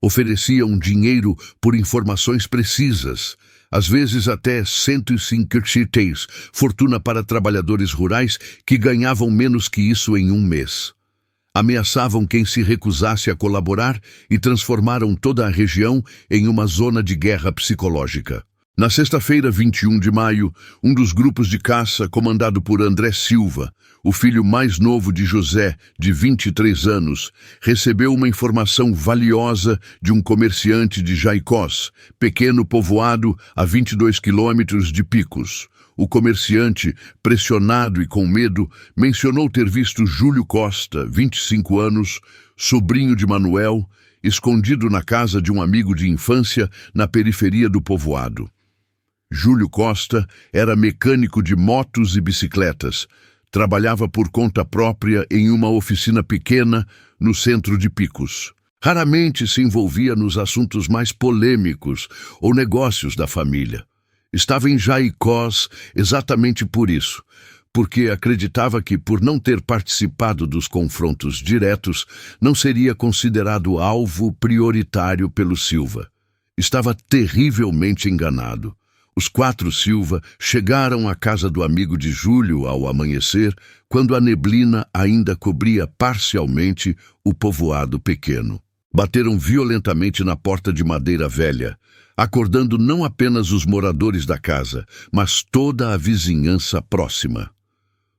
Speaker 1: Ofereciam dinheiro por informações precisas, às vezes até 150 CTs, fortuna para trabalhadores rurais que ganhavam menos que isso em um mês. Ameaçavam quem se recusasse a colaborar e transformaram toda a região em uma zona de guerra psicológica. Na sexta-feira, 21 de maio, um dos grupos de caça, comandado por André Silva, o filho mais novo de José, de 23 anos, recebeu uma informação valiosa de um comerciante de Jaicós, pequeno povoado a 22 quilômetros de Picos. O comerciante, pressionado e com medo, mencionou ter visto Júlio Costa, 25 anos, sobrinho de Manuel, escondido na casa de um amigo de infância na periferia do povoado. Júlio Costa era mecânico de motos e bicicletas. Trabalhava por conta própria em uma oficina pequena no centro de Picos. Raramente se envolvia nos assuntos mais polêmicos ou negócios da família. Estava em Jaicós exatamente por isso, porque acreditava que, por não ter participado dos confrontos diretos, não seria considerado alvo prioritário pelo Silva. Estava terrivelmente enganado. Os 4 Silva chegaram à casa do amigo de Júlio ao amanhecer, quando a neblina ainda cobria parcialmente o povoado pequeno. Bateram violentamente na porta de madeira velha, acordando não apenas os moradores da casa, mas toda a vizinhança próxima.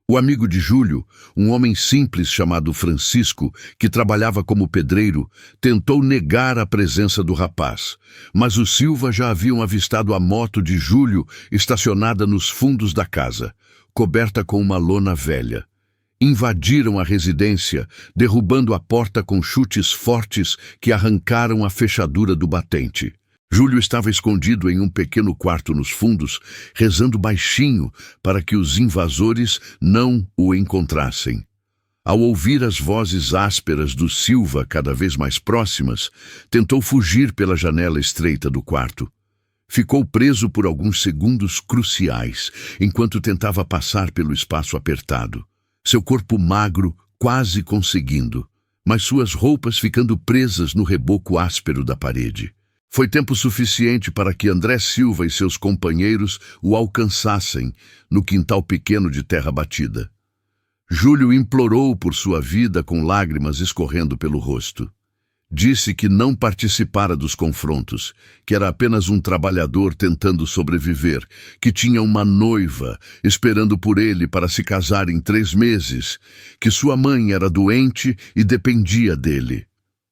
Speaker 1: O amigo de Júlio, um homem simples chamado Francisco, que trabalhava como pedreiro, tentou negar a presença do rapaz, mas os Silva já haviam avistado a moto de Júlio estacionada nos fundos da casa, coberta com uma lona velha. Invadiram a residência, derrubando a porta com chutes fortes que arrancaram a fechadura do batente. Júlio estava escondido em um pequeno quarto nos fundos, rezando baixinho para que os invasores não o encontrassem. Ao ouvir as vozes ásperas do Silva cada vez mais próximas, tentou fugir pela janela estreita do quarto. Ficou preso por alguns segundos cruciais, enquanto tentava passar pelo espaço apertado. Seu corpo magro quase conseguindo, mas suas roupas ficando presas no reboco áspero da parede. Foi tempo suficiente para que André Silva e seus companheiros o alcançassem no quintal pequeno de terra batida. Júlio implorou por sua vida com lágrimas escorrendo pelo rosto. Disse que não participara dos confrontos, que era apenas um trabalhador tentando sobreviver, que tinha uma noiva esperando por ele para se casar em 3 meses, que sua mãe era doente e dependia dele.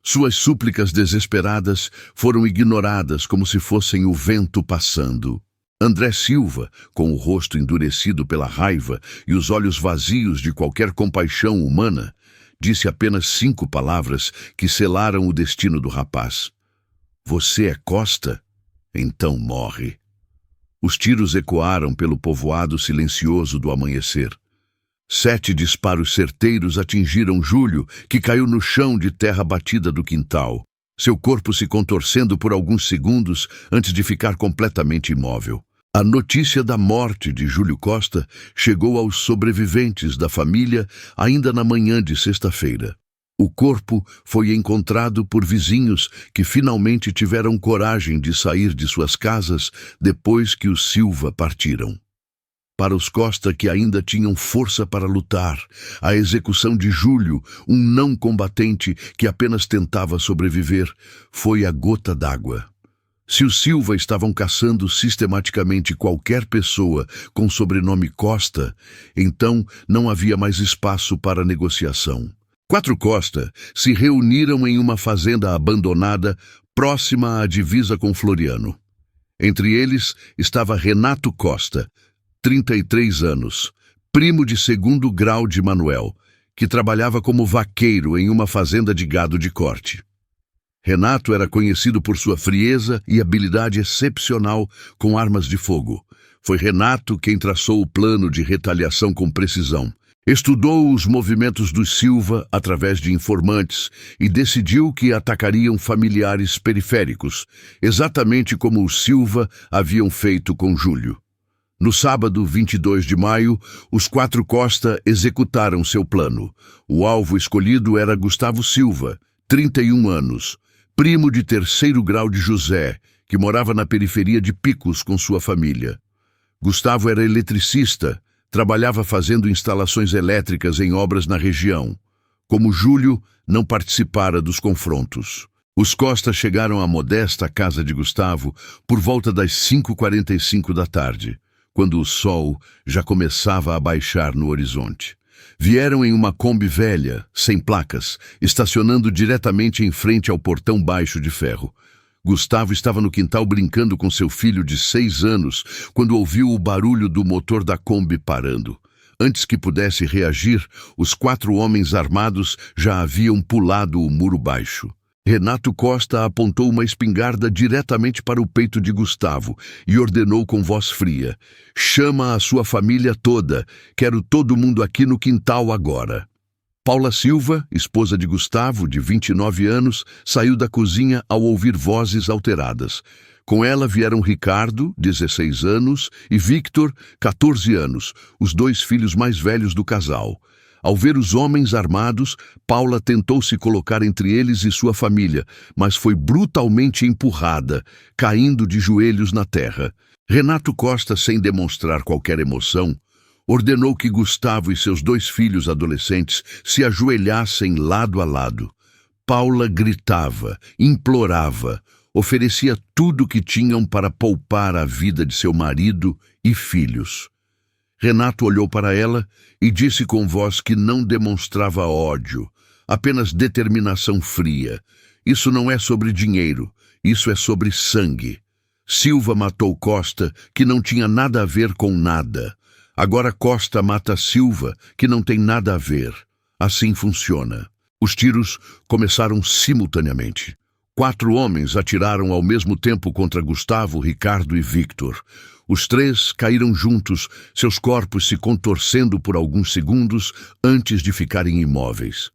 Speaker 1: Suas súplicas desesperadas foram ignoradas como se fossem o vento passando. André Silva, com o rosto endurecido pela raiva e os olhos vazios de qualquer compaixão humana, disse apenas 5 palavras que selaram o destino do rapaz. Você é Costa? Então morre. Os tiros ecoaram pelo povoado silencioso do amanhecer. 7 disparos certeiros atingiram Júlio, que caiu no chão de terra batida do quintal, seu corpo se contorcendo por alguns segundos antes de ficar completamente imóvel. A notícia da morte de Júlio Costa chegou aos sobreviventes da família ainda na manhã de sexta-feira. O corpo foi encontrado por vizinhos que finalmente tiveram coragem de sair de suas casas depois que os Silva partiram. Para os Costa, que ainda tinham força para lutar, a execução de Júlio, um não combatente que apenas tentava sobreviver, foi a gota d'água. Se os Silva estavam caçando sistematicamente qualquer pessoa com sobrenome Costa, então não havia mais espaço para negociação. 4 Costa se reuniram em uma fazenda abandonada próxima à divisa com Floriano. Entre eles estava Renato Costa, 33 anos, primo de 2º grau de Manuel, que trabalhava como vaqueiro em uma fazenda de gado de corte. Renato era conhecido por sua frieza e habilidade excepcional com armas de fogo. Foi Renato quem traçou o plano de retaliação com precisão. Estudou os movimentos dos Silva através de informantes e decidiu que atacariam familiares periféricos, exatamente como os Silva haviam feito com Júlio. No sábado, 22 de maio, os 4 Costa executaram seu plano. O alvo escolhido era Gustavo Silva, 31 anos, primo de 3º grau de José, que morava na periferia de Picos com sua família. Gustavo era eletricista, trabalhava fazendo instalações elétricas em obras na região. Como Júlio, não participara dos confrontos. Os Costa chegaram à modesta casa de Gustavo por volta das 5h45 da tarde, quando o sol já começava a baixar no horizonte. Vieram em uma Kombi velha, sem placas, estacionando diretamente em frente ao portão baixo de ferro. Gustavo estava no quintal brincando com seu filho de 6 anos, quando ouviu o barulho do motor da Kombi parando. Antes que pudesse reagir, os 4 homens armados já haviam pulado o muro baixo. Renato Costa apontou uma espingarda diretamente para o peito de Gustavo e ordenou com voz fria: "Chama a sua família toda. Quero todo mundo aqui no quintal agora." Paula Silva, esposa de Gustavo, de 29 anos, saiu da cozinha ao ouvir vozes alteradas. Com ela vieram Ricardo, 16 anos, e Victor, 14 anos, os 2 filhos mais velhos do casal. Ao ver os homens armados, Paula tentou se colocar entre eles e sua família, mas foi brutalmente empurrada, caindo de joelhos na terra. Renato Costa, sem demonstrar qualquer emoção, ordenou que Gustavo e seus 2 filhos adolescentes se ajoelhassem lado a lado. Paula gritava, implorava, oferecia tudo o que tinham para poupar a vida de seu marido e filhos. Renato olhou para ela e disse com voz que não demonstrava ódio, apenas determinação fria: "Isso não é sobre dinheiro, isso é sobre sangue. Silva matou Costa, que não tinha nada a ver com nada. Agora Costa mata Silva, que não tem nada a ver. Assim funciona." Os tiros começaram simultaneamente. 4 homens atiraram ao mesmo tempo contra Gustavo, Ricardo e Victor. Os 3 caíram juntos, seus corpos se contorcendo por alguns segundos antes de ficarem imóveis.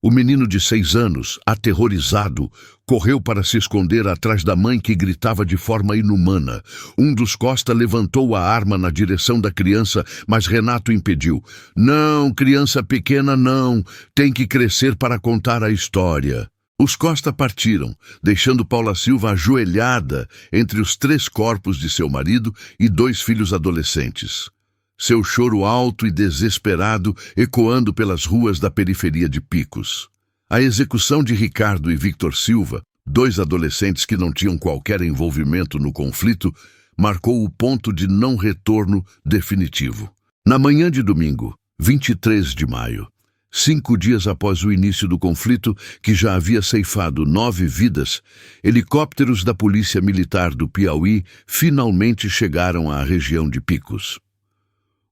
Speaker 1: O menino de 6 anos, aterrorizado, correu para se esconder atrás da mãe, que gritava de forma inumana. Um dos Costa levantou a arma na direção da criança, mas Renato impediu. "Não, criança pequena não, tem que crescer para contar a história." Os Costa partiram, deixando Paula Silva ajoelhada entre os 3 corpos de seu marido e 2 filhos adolescentes. Seu choro alto e desesperado ecoando pelas ruas da periferia de Picos. A execução de Ricardo e Victor Silva, 2 adolescentes que não tinham qualquer envolvimento no conflito, marcou o ponto de não retorno definitivo. Na manhã de domingo, 23 de maio, 5 dias após o início do conflito, que já havia ceifado 9 vidas, helicópteros da Polícia Militar do Piauí finalmente chegaram à região de Picos.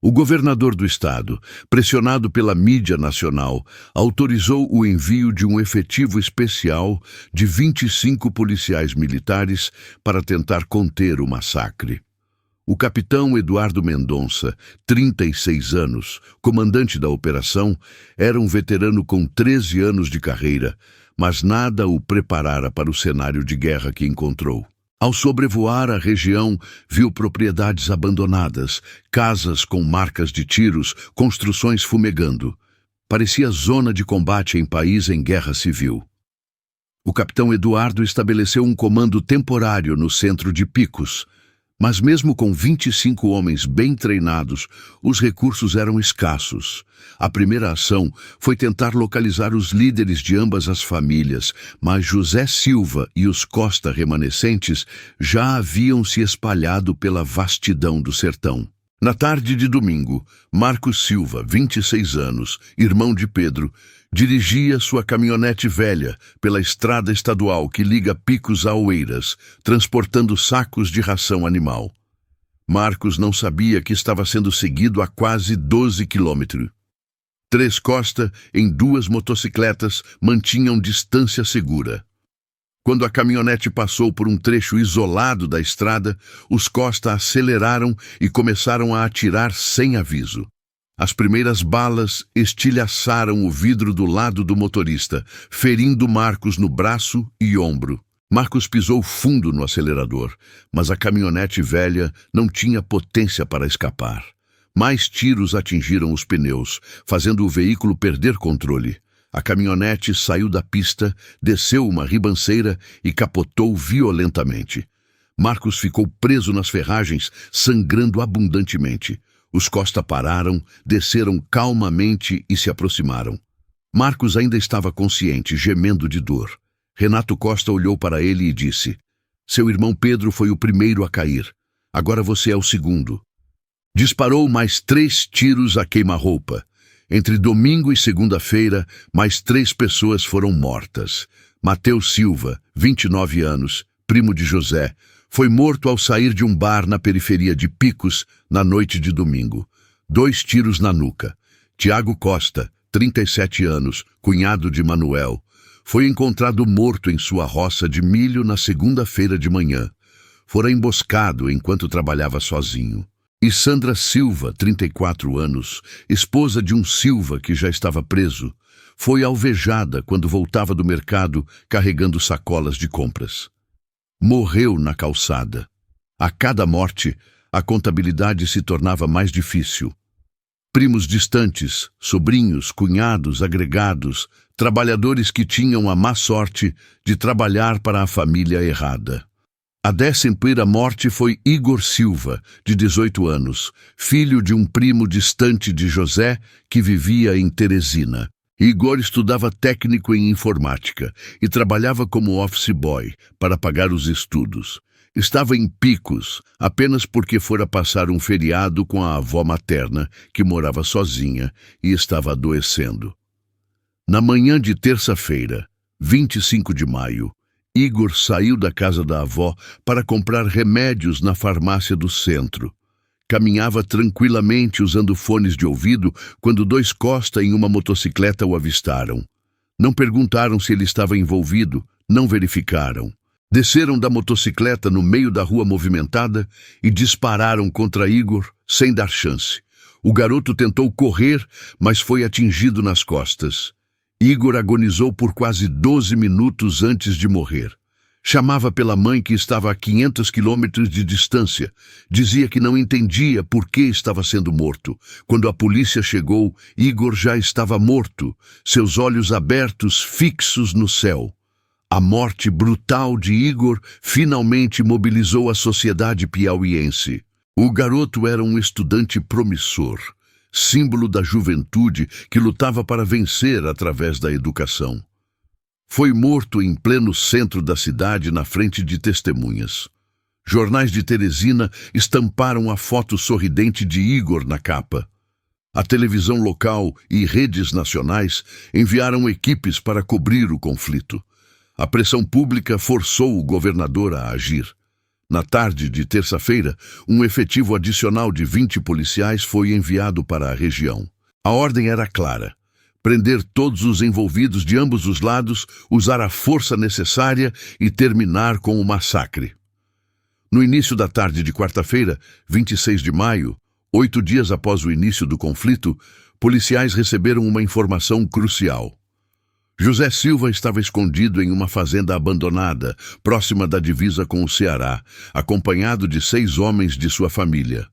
Speaker 1: O governador do estado, pressionado pela mídia nacional, autorizou o envio de um efetivo especial de 25 policiais militares para tentar conter o massacre. O capitão Eduardo Mendonça, 36 anos, comandante da operação, era um veterano com 13 anos de carreira, mas nada o preparara para o cenário de guerra que encontrou. Ao sobrevoar a região, viu propriedades abandonadas, casas com marcas de tiros, construções fumegando. Parecia zona de combate em país em guerra civil. O capitão Eduardo estabeleceu um comando temporário no centro de Picos, mas mesmo com 25 homens bem treinados, os recursos eram escassos. A primeira ação foi tentar localizar os líderes de ambas as famílias, mas José Silva e os Costa remanescentes já haviam se espalhado pela vastidão do sertão. Na tarde de domingo, Marcos Silva, 26 anos, irmão de Pedro, dirigia sua caminhonete velha pela estrada estadual que liga Picos a Oeiras, transportando sacos de ração animal. Marcos não sabia que estava sendo seguido a quase 12 quilômetros. 3 Costa, em 2 motocicletas, mantinham distância segura. Quando a caminhonete passou por um trecho isolado da estrada, os Costa aceleraram e começaram a atirar sem aviso. As primeiras balas estilhaçaram o vidro do lado do motorista, ferindo Marcos no braço e ombro. Marcos pisou fundo no acelerador, mas a caminhonete velha não tinha potência para escapar. Mais tiros atingiram os pneus, fazendo o veículo perder controle. A caminhonete saiu da pista, desceu uma ribanceira e capotou violentamente. Marcos ficou preso nas ferragens, sangrando abundantemente. Os Costa pararam, desceram calmamente e se aproximaram. Marcos ainda estava consciente, gemendo de dor. Renato Costa olhou para ele e disse: "Seu irmão Pedro foi o primeiro a cair. Agora você é o segundo." Disparou mais 3 tiros a queima-roupa. Entre domingo e segunda-feira, mais 3 pessoas foram mortas. Mateus Silva, 29 anos, primo de José, foi morto ao sair de um bar na periferia de Picos na noite de domingo. 2 tiros na nuca. Tiago Costa, 37 anos, cunhado de Manuel, foi encontrado morto em sua roça de milho na segunda-feira de manhã. Fora emboscado enquanto trabalhava sozinho. E Sandra Silva, 34 anos, esposa de um Silva que já estava preso, foi alvejada quando voltava do mercado carregando sacolas de compras. Morreu na calçada. A cada morte, a contabilidade se tornava mais difícil. Primos distantes, sobrinhos, cunhados, agregados, trabalhadores que tinham a má sorte de trabalhar para a família errada. A 11ª morte foi Igor Silva, de 18 anos, filho de um primo distante de José, que vivia em Teresina. Igor estudava técnico em informática e trabalhava como office boy para pagar os estudos. Estava em Picos apenas porque fora passar um feriado com a avó materna, que morava sozinha e estava adoecendo. Na manhã de terça-feira, 25 de maio, Igor saiu da casa da avó para comprar remédios na farmácia do centro. Caminhava tranquilamente usando fones de ouvido quando 2 Costa em uma motocicleta o avistaram. Não perguntaram se ele estava envolvido, não verificaram. Desceram da motocicleta no meio da rua movimentada e dispararam contra Igor sem dar chance. O garoto tentou correr, mas foi atingido nas costas. Igor agonizou por quase 12 minutos antes de morrer. Chamava pela mãe que estava a 500 quilômetros de distância. Dizia que não entendia por que estava sendo morto. Quando a polícia chegou, Igor já estava morto, seus olhos abertos, fixos no céu. A morte brutal de Igor finalmente mobilizou a sociedade piauiense. O garoto era um estudante promissor, símbolo da juventude que lutava para vencer através da educação. Foi morto em pleno centro da cidade, na frente de testemunhas. Jornais de Teresina estamparam a foto sorridente de Igor na capa. A televisão local e redes nacionais enviaram equipes para cobrir o conflito. A pressão pública forçou o governador a agir. Na tarde de terça-feira, um efetivo adicional de 20 policiais foi enviado para a região. A ordem era clara: prender todos os envolvidos de ambos os lados, usar a força necessária e terminar com o massacre. No início da tarde de quarta-feira, 26 de maio, 8 dias após o início do conflito, policiais receberam uma informação crucial. José Silva estava escondido em uma fazenda abandonada, próxima da divisa com o Ceará, acompanhado de 6 homens de sua família.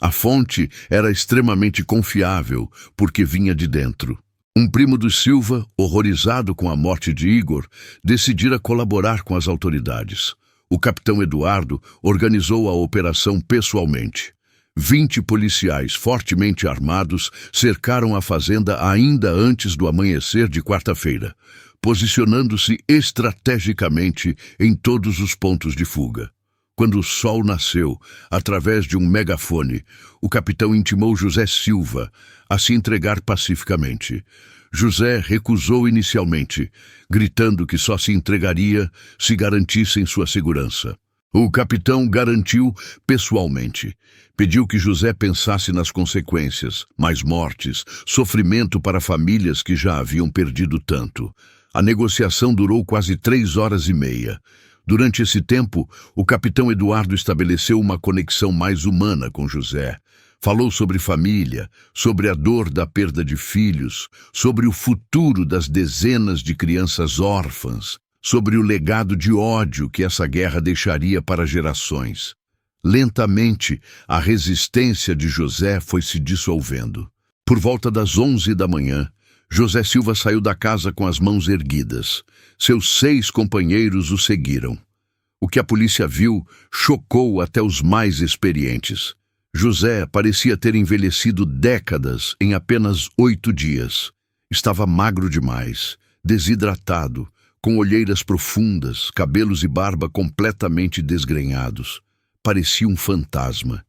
Speaker 1: A fonte era extremamente confiável, porque vinha de dentro. Um primo dos Silva, horrorizado com a morte de Igor, decidira colaborar com as autoridades. O capitão Eduardo organizou a operação pessoalmente. 20 policiais fortemente armados cercaram a fazenda ainda antes do amanhecer de quarta-feira, posicionando-se estrategicamente em todos os pontos de fuga. Quando o sol nasceu, através de um megafone, o capitão intimou José Silva a se entregar pacificamente. José recusou inicialmente, gritando que só se entregaria se garantissem sua segurança. O capitão garantiu pessoalmente. Pediu que José pensasse nas consequências, mais mortes, sofrimento para famílias que já haviam perdido tanto. A negociação durou quase 3 horas e meia. Durante esse tempo, o capitão Eduardo estabeleceu uma conexão mais humana com José. Falou sobre família, sobre a dor da perda de filhos, sobre o futuro das dezenas de crianças órfãs, sobre o legado de ódio que essa guerra deixaria para gerações. Lentamente, a resistência de José foi se dissolvendo. Por volta das 11 da manhã, José Silva saiu da casa com as mãos erguidas. Seus 6 companheiros o seguiram. O que a polícia viu chocou até os mais experientes. José parecia ter envelhecido décadas em apenas 8 dias. Estava magro demais, desidratado, com olheiras profundas, cabelos e barba completamente desgrenhados. Parecia um fantasma.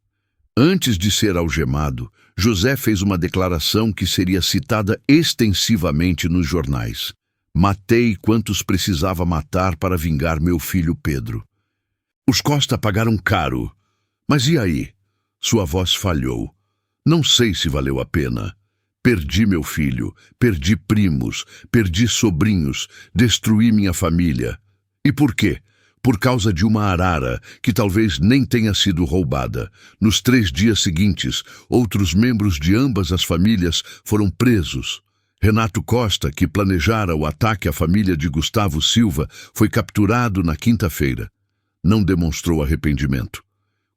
Speaker 1: Antes de ser algemado, José fez uma declaração que seria citada extensivamente nos jornais. Matei quantos precisava matar para vingar meu filho Pedro. Os Costa pagaram caro. Mas e aí? Sua voz falhou. Não sei se valeu a pena. Perdi meu filho, perdi primos, perdi sobrinhos, destruí minha família. E por quê? Por causa de uma arara, que talvez nem tenha sido roubada. Nos 3 dias seguintes, outros membros de ambas as famílias foram presos. Renato Costa, que planejara o ataque à família de Gustavo Silva, foi capturado na quinta-feira. Não demonstrou arrependimento.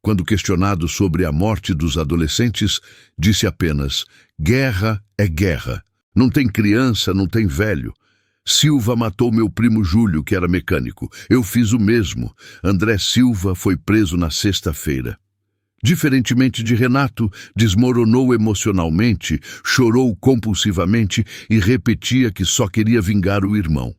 Speaker 1: Quando questionado sobre a morte dos adolescentes, disse apenas: guerra é guerra. Não tem criança, não tem velho. Silva matou meu primo Júlio, que era mecânico. Eu fiz o mesmo. André Silva foi preso na sexta-feira. Diferentemente de Renato, desmoronou emocionalmente, chorou compulsivamente e repetia que só queria vingar o irmão.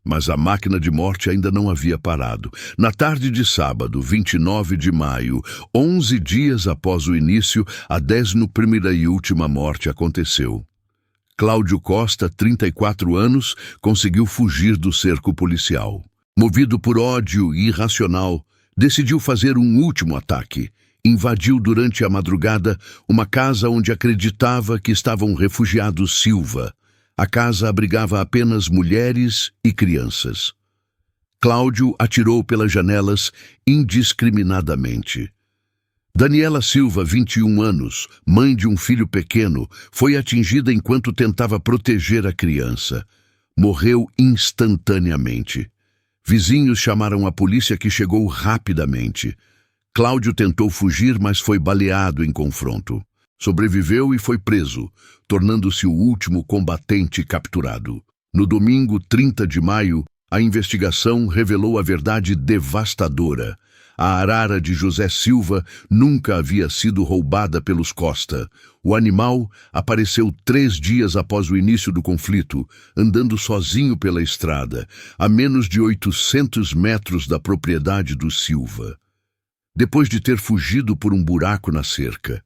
Speaker 1: Mas a máquina de morte ainda não havia parado. Na tarde de sábado, 29 de maio, 11 dias após o início, a 11ª e última morte aconteceu. Cláudio Costa, 34 anos, conseguiu fugir do cerco policial. Movido por ódio irracional, decidiu fazer um último ataque. Invadiu durante a madrugada uma casa onde acreditava que estavam refugiados Silva. A casa abrigava apenas mulheres e crianças. Cláudio atirou pelas janelas indiscriminadamente. Daniela Silva, 21 anos, mãe de um filho pequeno, foi atingida enquanto tentava proteger a criança. Morreu instantaneamente. Vizinhos chamaram a polícia, que chegou rapidamente. Cláudio tentou fugir, mas foi baleado em confronto. Sobreviveu e foi preso, tornando-se o último combatente capturado. No domingo, 30 de maio, a investigação revelou a verdade devastadora. A arara de José Silva nunca havia sido roubada pelos Costa. O animal apareceu 3 dias após o início do conflito, andando sozinho pela estrada, a menos de 800 metros da propriedade do Silva. Depois de ter fugido por um buraco na cerca,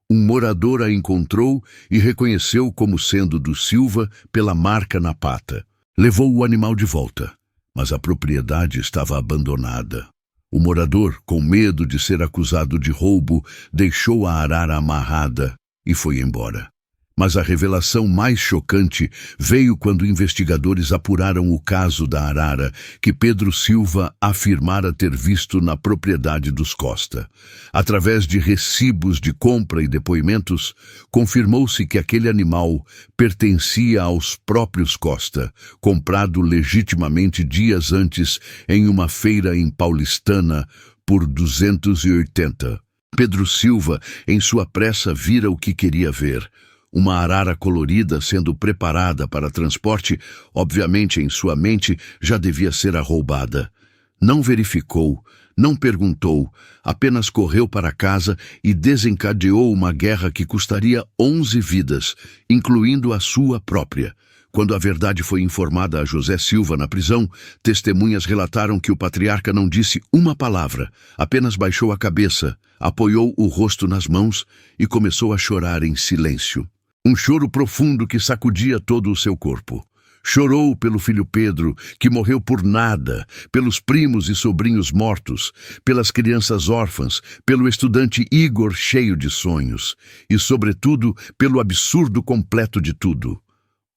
Speaker 1: Um morador a encontrou e reconheceu como sendo do Silva pela marca na pata. Levou o animal de volta, mas a propriedade estava abandonada. O morador, com medo de ser acusado de roubo, deixou a arara amarrada e foi embora. Mas a revelação mais chocante veio quando investigadores apuraram o caso da arara que Pedro Silva afirmara ter visto na propriedade dos Costa. Através de recibos de compra e depoimentos, confirmou-se que aquele animal pertencia aos próprios Costa, comprado legitimamente dias antes em uma feira em Paulistana por 280. Pedro Silva, em sua pressa, vira o que queria ver. Uma arara colorida sendo preparada para transporte, obviamente em sua mente já devia ser arroubada. Não verificou, não perguntou, apenas correu para casa e desencadeou uma guerra que custaria 11 vidas, incluindo a sua própria. Quando a verdade foi informada a José Silva na prisão, testemunhas relataram que o patriarca não disse uma palavra, apenas baixou a cabeça, apoiou o rosto nas mãos e começou a chorar em silêncio. Um choro profundo que sacudia todo o seu corpo. Chorou pelo filho Pedro, que morreu por nada, pelos primos e sobrinhos mortos, pelas crianças órfãs, pelo estudante Igor cheio de sonhos, e, sobretudo, pelo absurdo completo de tudo.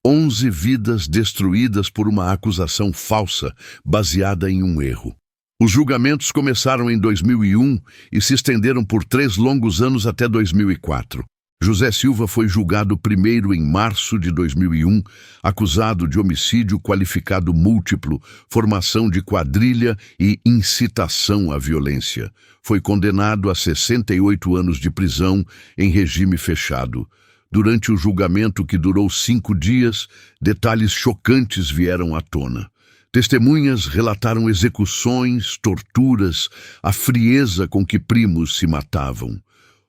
Speaker 1: 11 vidas destruídas por uma acusação falsa, baseada em um erro. Os julgamentos começaram em 2001 e se estenderam por 3 longos anos até 2004. José Silva foi julgado primeiro em março de 2001, acusado de homicídio qualificado múltiplo, formação de quadrilha e incitação à violência. Foi condenado a 68 anos de prisão em regime fechado. Durante o julgamento, que durou 5 dias, detalhes chocantes vieram à tona. Testemunhas relataram execuções, torturas, a frieza com que primos se matavam.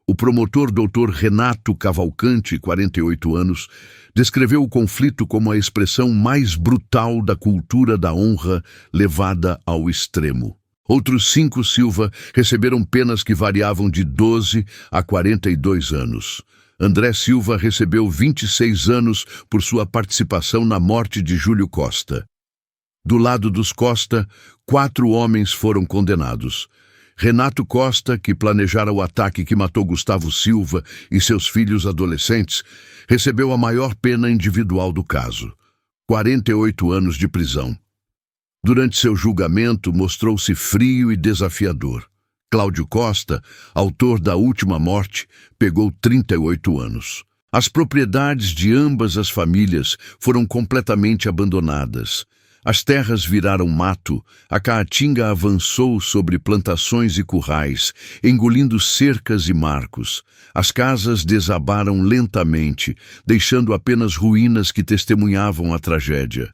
Speaker 1: O promotor Dr. Renato Cavalcante, 48 anos, descreveu o conflito como a expressão mais brutal da cultura da honra levada ao extremo. Outros 5 Silva receberam penas que variavam de 12 a 42 anos. André Silva recebeu 26 anos por sua participação na morte de Júlio Costa. Do lado dos Costa, 4 homens foram condenados. Renato Costa, que planejara o ataque que matou Gustavo Silva e seus filhos adolescentes, recebeu a maior pena individual do caso, 48 anos de prisão. Durante seu julgamento, mostrou-se frio e desafiador. Cláudio Costa, autor da última morte, pegou 38 anos. As propriedades de ambas as famílias foram completamente abandonadas. As terras viraram mato, a caatinga avançou sobre plantações e currais, engolindo cercas e marcos. As casas desabaram lentamente, deixando apenas ruínas que testemunhavam a tragédia.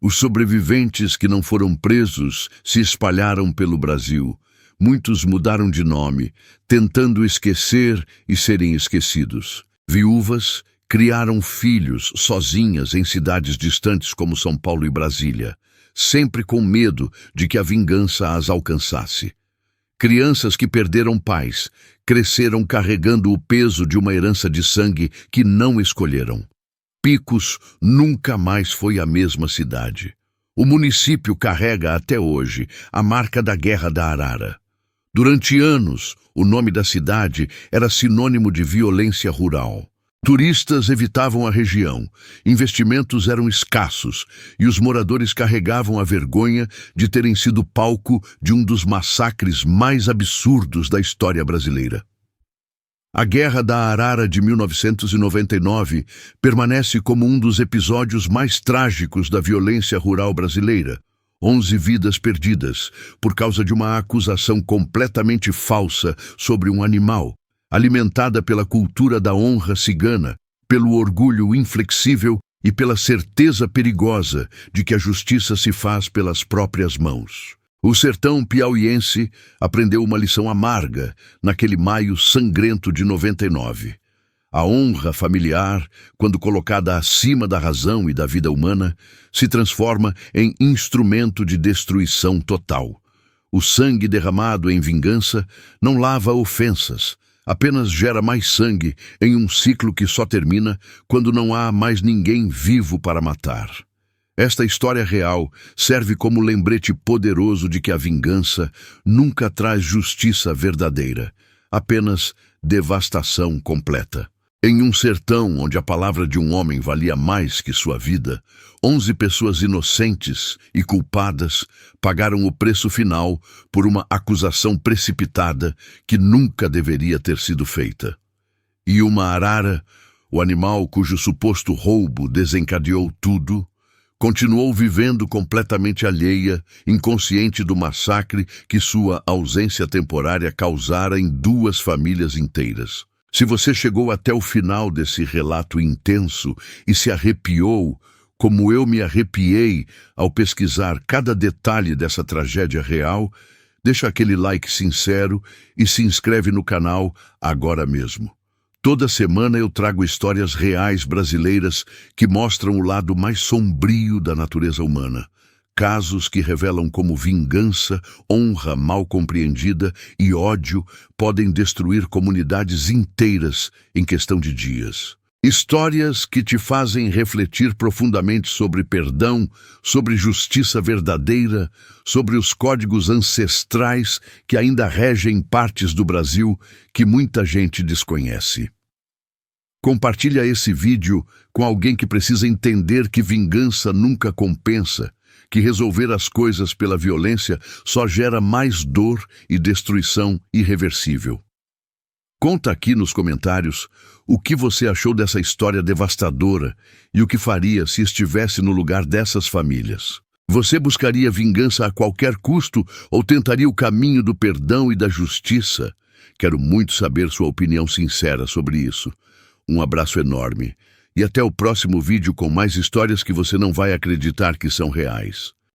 Speaker 1: Os sobreviventes que não foram presos se espalharam pelo Brasil. Muitos mudaram de nome, tentando esquecer e serem esquecidos. Viúvas criaram filhos sozinhas em cidades distantes como São Paulo e Brasília, sempre com medo de que a vingança as alcançasse. Crianças que perderam pais, cresceram carregando o peso de uma herança de sangue que não escolheram. Picos nunca mais foi a mesma cidade. O município carrega até hoje a marca da Guerra da Arara. Durante anos, o nome da cidade era sinônimo de violência rural. Turistas evitavam a região, investimentos eram escassos e os moradores carregavam a vergonha de terem sido palco de um dos massacres mais absurdos da história brasileira. A Guerra da Arara de 1999 permanece como um dos episódios mais trágicos da violência rural brasileira. 11 vidas perdidas por causa de uma acusação completamente falsa sobre um animal, alimentada pela cultura da honra cigana, pelo orgulho inflexível e pela certeza perigosa de que a justiça se faz pelas próprias mãos. O sertão piauiense aprendeu uma lição amarga naquele maio sangrento de 99. A honra familiar, quando colocada acima da razão e da vida humana, se transforma em instrumento de destruição total. O sangue derramado em vingança não lava ofensas, apenas gera mais sangue em um ciclo que só termina quando não há mais ninguém vivo para matar. Esta história real serve como lembrete poderoso de que a vingança nunca traz justiça verdadeira, apenas devastação completa. Em um sertão onde a palavra de um homem valia mais que sua vida, 11 pessoas inocentes e culpadas pagaram o preço final por uma acusação precipitada que nunca deveria ter sido feita. E uma arara, o animal cujo suposto roubo desencadeou tudo, continuou vivendo completamente alheia, inconsciente do massacre que sua ausência temporária causara em 2 famílias inteiras. Se você chegou até o final desse relato intenso e se arrepiou, como eu me arrepiei ao pesquisar cada detalhe dessa tragédia real, deixa aquele like sincero e se inscreve no canal agora mesmo. Toda semana eu trago histórias reais brasileiras que mostram o lado mais sombrio da natureza humana. Casos que revelam como vingança, honra mal compreendida e ódio podem destruir comunidades inteiras em questão de dias. Histórias que te fazem refletir profundamente sobre perdão, sobre justiça verdadeira, sobre os códigos ancestrais que ainda regem partes do Brasil que muita gente desconhece. Compartilha esse vídeo com alguém que precisa entender que vingança nunca compensa, que resolver as coisas pela violência só gera mais dor e destruição irreversível. Conta aqui nos comentários o que você achou dessa história devastadora e o que faria se estivesse no lugar dessas famílias. Você buscaria vingança a qualquer custo ou tentaria o caminho do perdão e da justiça? Quero muito saber sua opinião sincera sobre isso. Um abraço enorme e até o próximo vídeo com mais histórias que você não vai acreditar que são reais.